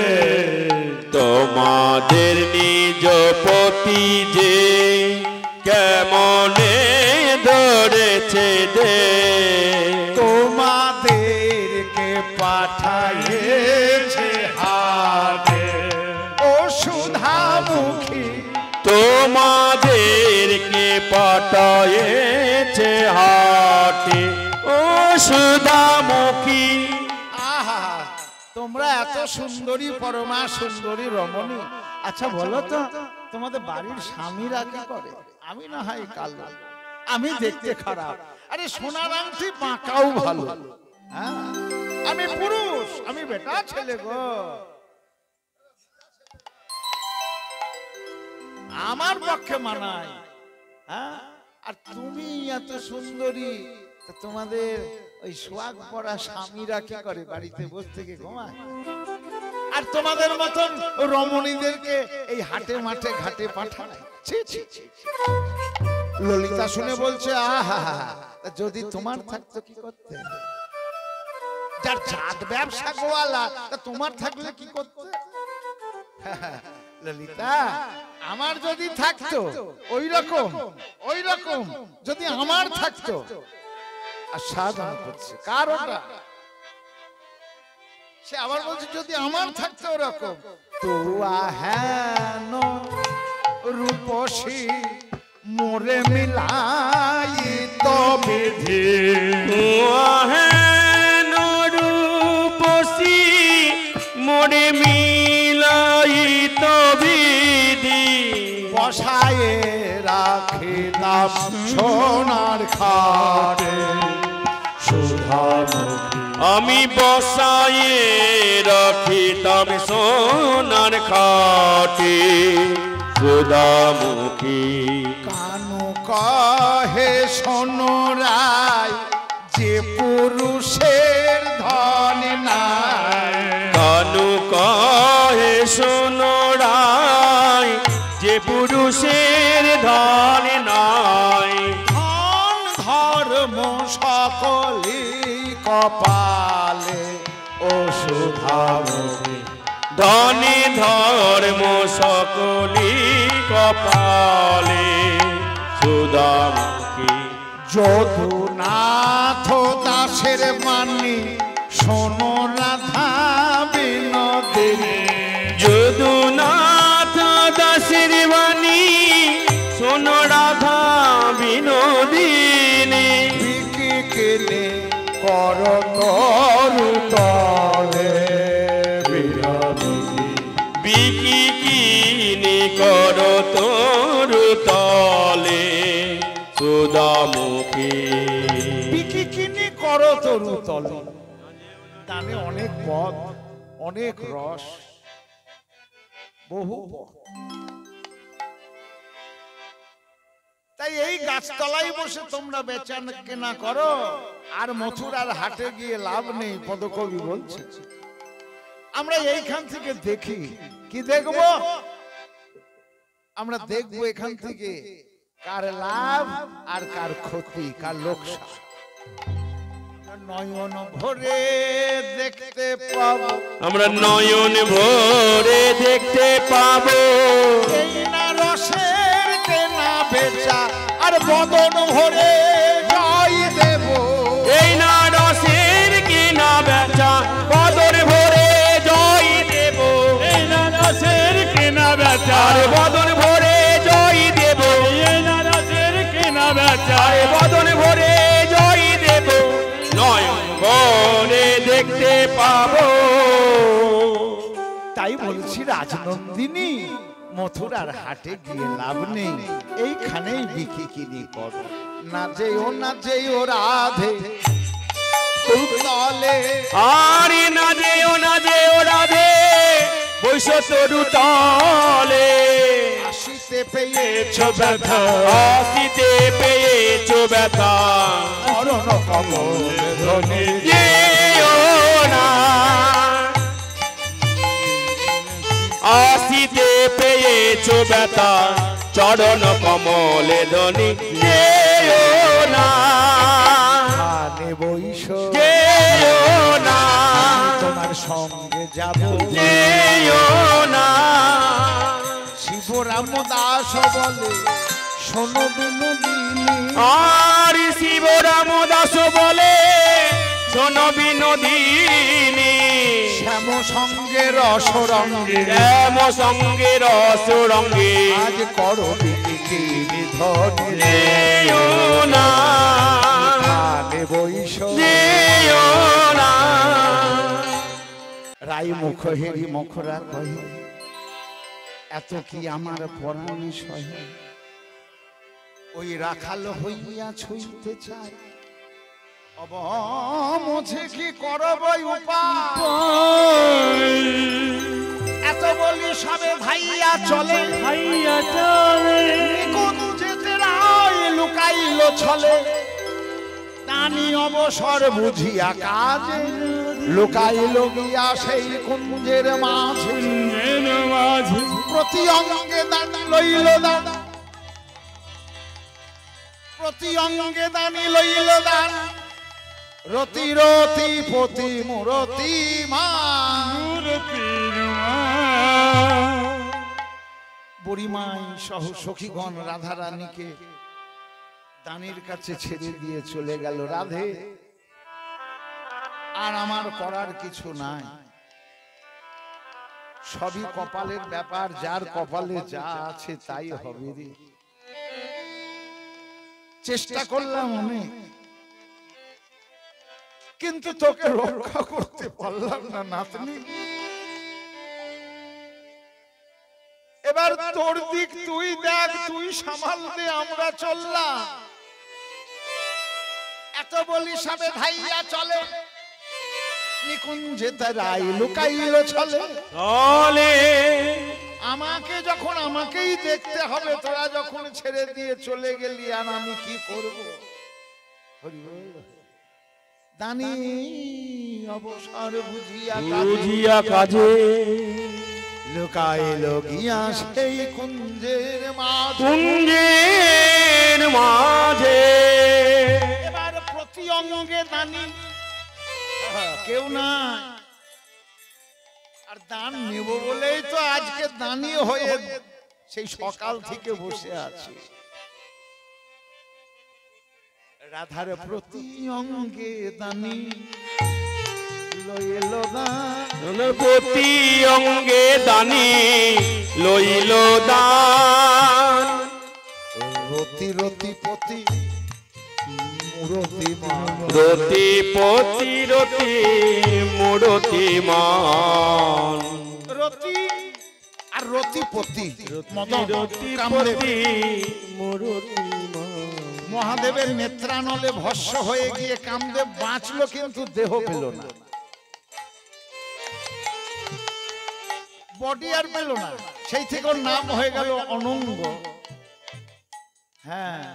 [SPEAKER 2] তোমাদের নিজ পতি যে কেমনে ধরেছে দে
[SPEAKER 1] তোমাদেরকে পাঠাইছে হাটে, ও সুধামুখী।
[SPEAKER 2] তোমাদেরকে পাঠায়েছে হাটে ও সুধামুখী
[SPEAKER 1] আহা, তোমরা এত সুন্দরী, পরমা সুন্দরী রমণী, আচ্ছা বলো তো তোমাদের বাড়ির স্বামীরা কি করে? আমি না হয় কালো, আমি দেখতে খারাপ, আরে সোনার আংটি বাঁকাও ভালো, হ্যাঁ আমি পুরুষ, আমি বেটা ছেলে গো, আমার পক্ষে মানায়। হ্যাঁ আর তুমি এত সুন্দরী, তোমাদের ওই সোয়াগ পরা স্বামীরা কি করে? বাড়িতে বসে থেকে ঘুমায়। আর তোমাদের মতন রমণীদেরকে এই হাটে মাঠে ঘাটে পাঠায়। ছি ছি ছি। ললিতা শুনে বলছে, আহা যদি তোমার থাকতো কি করতে? যার জাত ব্যবসা গোয়ালা, তা তোমার থাকলে কি করতে? ললিতা, আমার যদি থাকতো ওই রকম যদি আমার থাকতো, আর সাধন করছে কারণটা, সে আবার বলছে যদি আমার থাকতো ওরকম, তো হেন রূপসী মোরে মিলাই তো বিধি,
[SPEAKER 2] হেন রূপসী মোরে মিলাই তো বিধি,
[SPEAKER 1] বসায়ে রাখিলাম সোনার খাটে সুধামুখী,
[SPEAKER 2] আমি বসায়ে রাখিতাম সোনার খাটে সুধামুখী।
[SPEAKER 1] কানু কহে সোনরায় যে পুরুষের ধন নাই,
[SPEAKER 2] কানু কহে সোনরায় যে পুরুষের ধন নাই,
[SPEAKER 1] ধন ধর্ম সকলি কপালে ও সুধামুখী,
[SPEAKER 2] ধনে ধর্ম সকলি কপালে সুধামুখী।
[SPEAKER 1] যদুনাথ দাসের বাণী শোনো রাধা বিনোদিনী,
[SPEAKER 2] যদুনাথ দাসের বাণী শোনো রাধা বিনোদিনী,
[SPEAKER 1] বিকি কেনে কর তরু তলে বিনোদিনী,
[SPEAKER 2] বিকি কিনি কর তরু তলে সুধামুখী।
[SPEAKER 1] বিকি কিনি কর তরু তলে, দানে অনেক পদ, অনেক রস, বহু পদ। তাই এই গাছতলায় বসে তোমরা বেচা কেনা করো, আর মথুরার হাটে গিয়ে লাভ নেই। পদকবি বলছে আমরা এইখান থেকে দেখি, কি দেখব? আমরা দেখবো এখান থেকে কার লাভ আর কার ক্ষতি, কার লোকসান। নয়ন ভরে দেখতে পাবো,
[SPEAKER 2] আমরা নয়ন ভরে দেখতে পাবো,
[SPEAKER 1] এই না রসের কেনা বেচা, আর বদন ভরে জয় দেব,
[SPEAKER 2] এই না রসের কিনা বেচা, বদন ভরে জয় দেব,
[SPEAKER 3] এই না রসের কেনা বেচা,
[SPEAKER 2] আর বদন ভরে জয় দেব,
[SPEAKER 3] এই না রসের কেনা বেচা,
[SPEAKER 2] আর বদন ভরে জয় দেব, নয়ন ভরে দেখতে পাবো।
[SPEAKER 1] তাই বলছি রাজনন্দিনী, মথুরার হাটে গিয়ে লাভ নেই, এইখানেই বিকি কিনি করো। না যেও রাধে তলে,
[SPEAKER 2] আরে না যেও রাধে বৈশ তরু তলে,
[SPEAKER 1] আসিতে পেয়েছ
[SPEAKER 3] ব্যথা,
[SPEAKER 2] আসিতে পেয়েছ ব্যথা,
[SPEAKER 1] মরণ কমল ধ্বনি,
[SPEAKER 2] যেও না, আসিতে পেয়েছ ব্যথা, চরণ কমলে ধ্বনি, যেও না,
[SPEAKER 1] খানে বৈশ
[SPEAKER 2] যেও না,
[SPEAKER 1] তোমার সঙ্গে যাব,
[SPEAKER 2] যেও না,
[SPEAKER 1] শিবরাম দাস বলে শোনো বিনোদিনী,
[SPEAKER 2] আর শিবরাম দাস বলে শোনো বিনোদিনী,
[SPEAKER 1] শ্যাম সঙ্গে রস রঙ্গে,
[SPEAKER 2] শ্যাম সঙ্গে রস রঙ্গে,
[SPEAKER 1] আজ করো বিকি ধ্বনি,
[SPEAKER 2] যেও না,
[SPEAKER 1] খানে বৈশ
[SPEAKER 2] যেও না।
[SPEAKER 1] রাই মুখ হেরি মুখরা কহে এত কি আমার পরাণে সহে ওই রাখাল হইয়া ছুঁইতে চায় অবমোঝে কি করবই উপায় এত বলি সবে ভাইয়া চলে কোন যেতে রায় লুকাইল ছলে দানি অবসর বুঝিয়া কাজে লুকাইল গিয়া সেই কুঞ্জের মাঝে প্রতি অঙ্গে দান লইল দান প্রতি অঙ্গে দানি লইল দান রতি রতি পতি মুরতি মা বুড়িমাই সহ সখীগণ রাধা রানীকে দানির কাছে ছেড়ে দিয়ে চলে গেল। রাধে আর আমার করার কিছু নাই, সবই কপালের ব্যাপার, যার কপালে যা আছে তাই হবে রে। চেষ্টা করলাম অনেক, কিন্তু তোকে রক্ষা করতে পারলাম না নাতনি। এবার তোর দিক তুই দেখ, তুই সামাল দে, আমরা চললাম। এত বলি সবে ভাইয়া চলে নিকুঞ্জে তারাই লুকাইল ছলে চলে। আমাকে যখন আমাকেই দেখতে হবে, তোরা যখন ছেড়ে দিয়ে চলে গেলি, আর আমি কি করব? দানি অবসর বুঝিয়া কাজে লুকাইল গিয়া সেই কুঞ্জের মাঝে। এবার প্রতি অঙ্গে দানি, কেউ না। আর দান নেব বলেই তো আজকে দানি হয়ে সেই সকাল থেকে বসে আছি। রাধার প্রতি অঙ্গে দানি লইল দান,
[SPEAKER 2] প্রতি অঙ্গে দানি লইল দান।
[SPEAKER 1] রতি রতি পতি মুরতি
[SPEAKER 2] রতি পতি রতি মুরতি মান।
[SPEAKER 1] রতি আর রতিপতি মহাদেবের নেত্রানলে ভস্য হয়ে গিয়ে কামদেব বাঁচলো, কিন্তু দেহ পেল না, বডি আর পেল না। সেই থেকে ওর নাম হয়ে গেল অনঙ্গ। হ্যাঁ,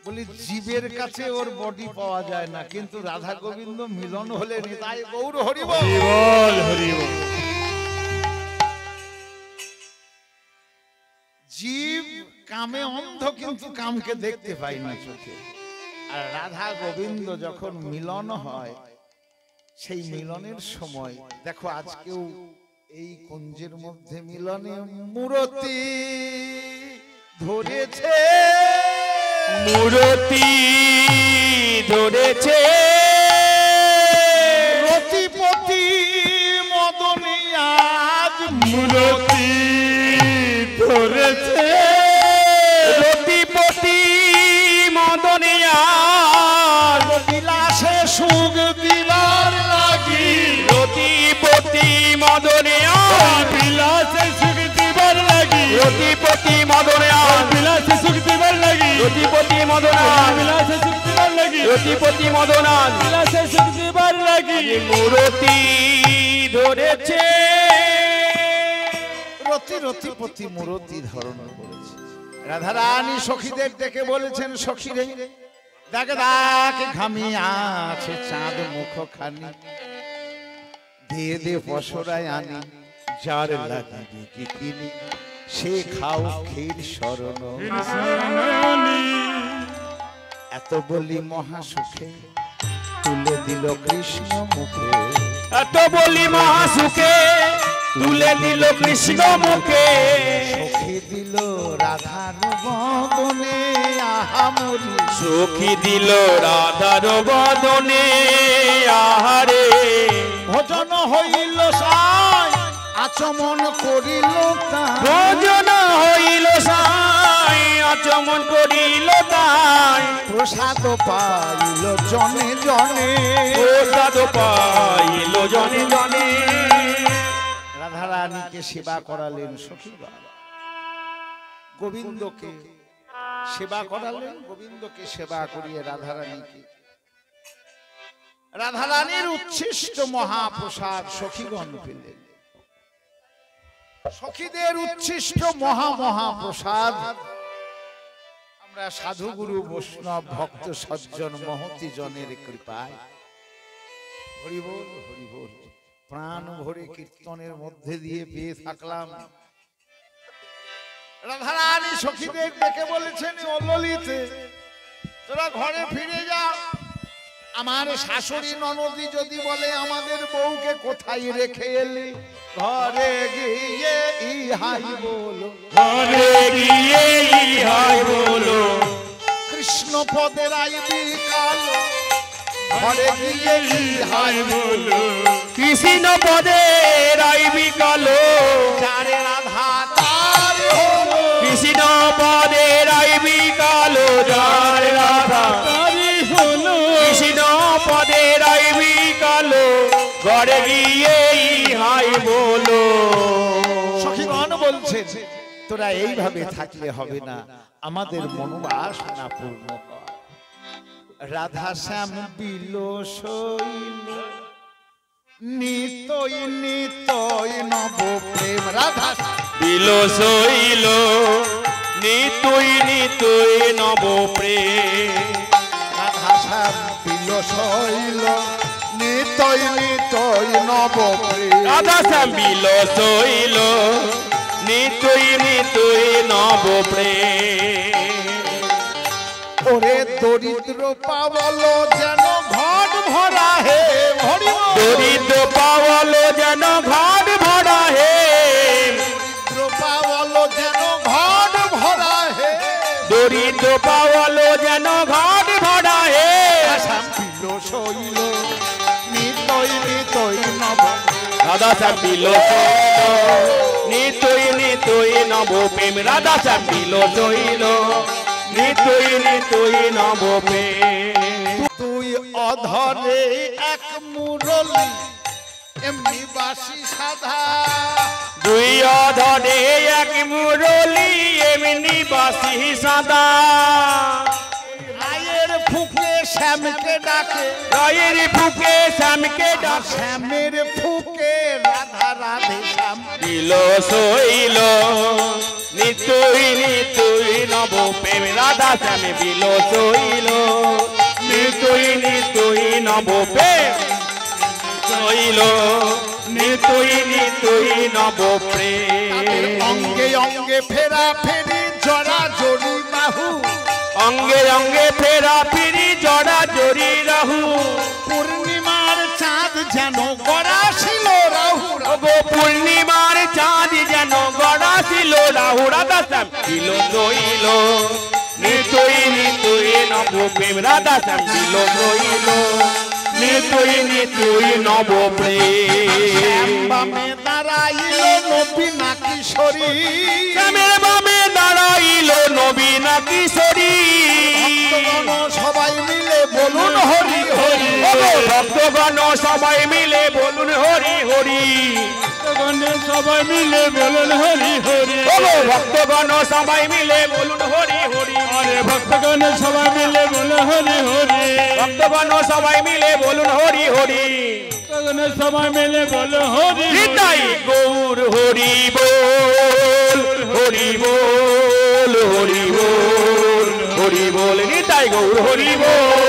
[SPEAKER 1] বলি জীবের কাছে ওর বডি পাওয়া যায় না, কিন্তু রাধা গোবিন্দ মিলন হলে নিতাই গৌর হরি বল। জীব কামে অন্ধ, কিন্তু কামকে দেখতে পাই না চোখে। আর রাধা গোবিন্দ যখন মিলন হয়, সেই মিলনের সময় দেখো আজকেও এই কুঞ্জের মধ্যে মিলনে মূরতি ধরেছে,
[SPEAKER 2] মূরতি ধরেছে।
[SPEAKER 1] রতিপতি মদনী আজ
[SPEAKER 2] মূরতি ধরেছে। রতিপতি মদনী আজ
[SPEAKER 1] বিলাসে সুখ দিবার লাগি।
[SPEAKER 2] রতিপতি মদনী আজ
[SPEAKER 3] বিলাসে সুখ দিবার লাগি,
[SPEAKER 2] রতিপতি মদনী আজ
[SPEAKER 3] বিলাসে সুখ দিবার লাগি,
[SPEAKER 2] রতিপতি মদনী আজ
[SPEAKER 3] বিলাসে সুখ দিবার লাগি,
[SPEAKER 2] রতিপতি মদনী আজ
[SPEAKER 3] বিলাসে সুখ দিবার লাগি।
[SPEAKER 2] মূরতি ধরেছে।
[SPEAKER 1] রতি রতিপতি মূরতি ধারণ করেছে। রাধারানী সখীদের ডেকে বলেছেন, সখীরে দেখ দেখ ঘামি আছে চাঁদ মুখ খানি, দিয়ে দে পসরায় আনি, যার লাগিবে কি কিনি, সে খাও ক্ষীর শরণ। এত বলি মহাসুখে তুলে দিল কৃষ্ণ মুখে,
[SPEAKER 2] এত বলি মহাসুখে তুলে দিল কৃষ্ণ মুখে।
[SPEAKER 1] সখী দিল রাধার বদনে আহামরি,
[SPEAKER 2] সখী দিল রাধার বদনে আহারে।
[SPEAKER 1] ভজন হইল সাই আচমন করিল তার,
[SPEAKER 2] ভজন হইল সাই তাই আচমন করিল তাই
[SPEAKER 1] প্রসাদ পাইল জনে জনে
[SPEAKER 2] প্রসাদ পাইল জনে জনে
[SPEAKER 1] রাধারানীকে সেবা করালেন সখীগণ গোবিন্দকে সেবা করালেন গোবিন্দকে সেবা করিয়ে রাধারানীর উচ্ছিষ্ট মহাপ্রসাদ সখীগণ পেলেন সখীদের উচ্ছিষ্ট মহাপ্রসাদ আমরা সাধুগুরু বৈষ্ণব ভক্ত সজ্জন মহতি জনের কৃপায় হরি বল প্রাণ ভরে কীর্তনের মধ্যে দিয়ে পেয়ে থাকলাম রাধারানী সখীদের ডেকে বলেছেন ও ললিতে তোরা ঘরে ফিরে যা আমার শাশুড়ি ননদি যদি বলে আমাদের বউকে কোথায় রেখে এলি ঘরে গিয়ে ইহাই বলো
[SPEAKER 2] ঘরে গিয়ে ইহাই বলো
[SPEAKER 1] কৃষ্ণ পদের আইবি কালো ঘরে গিয়ে ইহাই
[SPEAKER 2] বলো কৃষ্ণ পদের আইবি কালো
[SPEAKER 1] যারে রাধা তার হলো
[SPEAKER 2] কৃষ্ণ পদের আইবি কালো যার রাধা
[SPEAKER 3] তারি হলো
[SPEAKER 2] কৃষ্ণ পদের আইবি কালো ঘরে গিয়ে ইহাই বলো
[SPEAKER 1] সখীগণ বলছেন তোরা এইভাবে থাকলে হবে না আমাদের মনোবাসনা পূর্ণ কর রাধা শ্যাম বিলসইল নিতই নিতই নব প্রেম রাধা
[SPEAKER 2] বিলসইল নিতুই নিতুই নব প্রেম
[SPEAKER 1] রাধা শ্যাম বিলসইল নিতই নিতই নব প্রেম
[SPEAKER 2] রাধা শ্যাম বিলসইল নিতুই নিতুই নব প্রেম
[SPEAKER 1] ওরে দরিদ্র পাবল যেন ঘট ভরা হে হরি বল।
[SPEAKER 2] দরিদ্র পাওয়াল যেন ঘাট ভরা হে
[SPEAKER 1] দরিদ্র পাবল যেন ঘট ভরা হে
[SPEAKER 2] দরিদ্র পাওয়াল যেন ঘাট ভরা হে
[SPEAKER 1] আসাম পিল শৈল নিতই নিতই নব
[SPEAKER 2] রাধা শ্যাম বিলসইল নিতুই নিতুই নব প্রেম রাধা শ্যাম বিলসইল নিতুই নিতুই নব প্রেম
[SPEAKER 1] তুই অধরে এক মুরলি এমনি বাসি সাধা
[SPEAKER 2] দুই অধরে এক মুরলি এমনি বাসি সাদা
[SPEAKER 1] আয়ের ফুকে শ্যামকে ডাকে
[SPEAKER 2] রায়ের ফুকে শ্যামকে ডাক
[SPEAKER 1] শ্যামের ফুকে রাধা রাধে শ্যাম
[SPEAKER 2] বিলসইল নিতুই নিতুই নব প্রেম রাধা শ্যাম বিলসইল নিতুই নিতুই নব প্রেম সইল নিতুই নিতুই নব
[SPEAKER 1] তাদের
[SPEAKER 2] প্রেম
[SPEAKER 1] অঙ্গে অঙ্গে ফেরা ফেরি জড়া জড়ি বাহু
[SPEAKER 2] অঙ্গে অঙ্গে ফেরা ফিরি জড়া জড়ি রাহু
[SPEAKER 1] পূর্ণিমার চাঁদ যেন গড়া ছিল রাহু
[SPEAKER 2] গো পূর্ণিমার চাঁদ যেন গড়া ছিল রাহু রাধা শ্যাম বিলসইল নিতুই নিতুই নব প্রেম রাধা শ্যাম বিলসইল নিতুই নিতুই নব প্রেম
[SPEAKER 1] বামে দাঁড়াইল নবীনা কিশোরী
[SPEAKER 2] শ্যামের বামে দাঁড়াইল নবীনা কিশোরী
[SPEAKER 1] ভক্তগণ সবাই মিলে বলুন হরি হরি
[SPEAKER 2] ভক্তগণ সবাই মিলে বলুন হরি হরি
[SPEAKER 3] ভক্তগণ সবাই মিলে বলুন হরি হরি
[SPEAKER 2] ভক্তগণ সবাই মিলে বলুন হরি হরি
[SPEAKER 3] আরে ভক্তগণ সবাই মিলে বলুন হরি হরি
[SPEAKER 2] ভক্তগণ সবাই মিলে বলুন হরি হরি
[SPEAKER 3] ভক্তগণ সবাই মিলে বলো হরি
[SPEAKER 2] নিতাই গৌর হরি বল হরি বল হরি বল হরি বল নিতাই গৌর হরি বল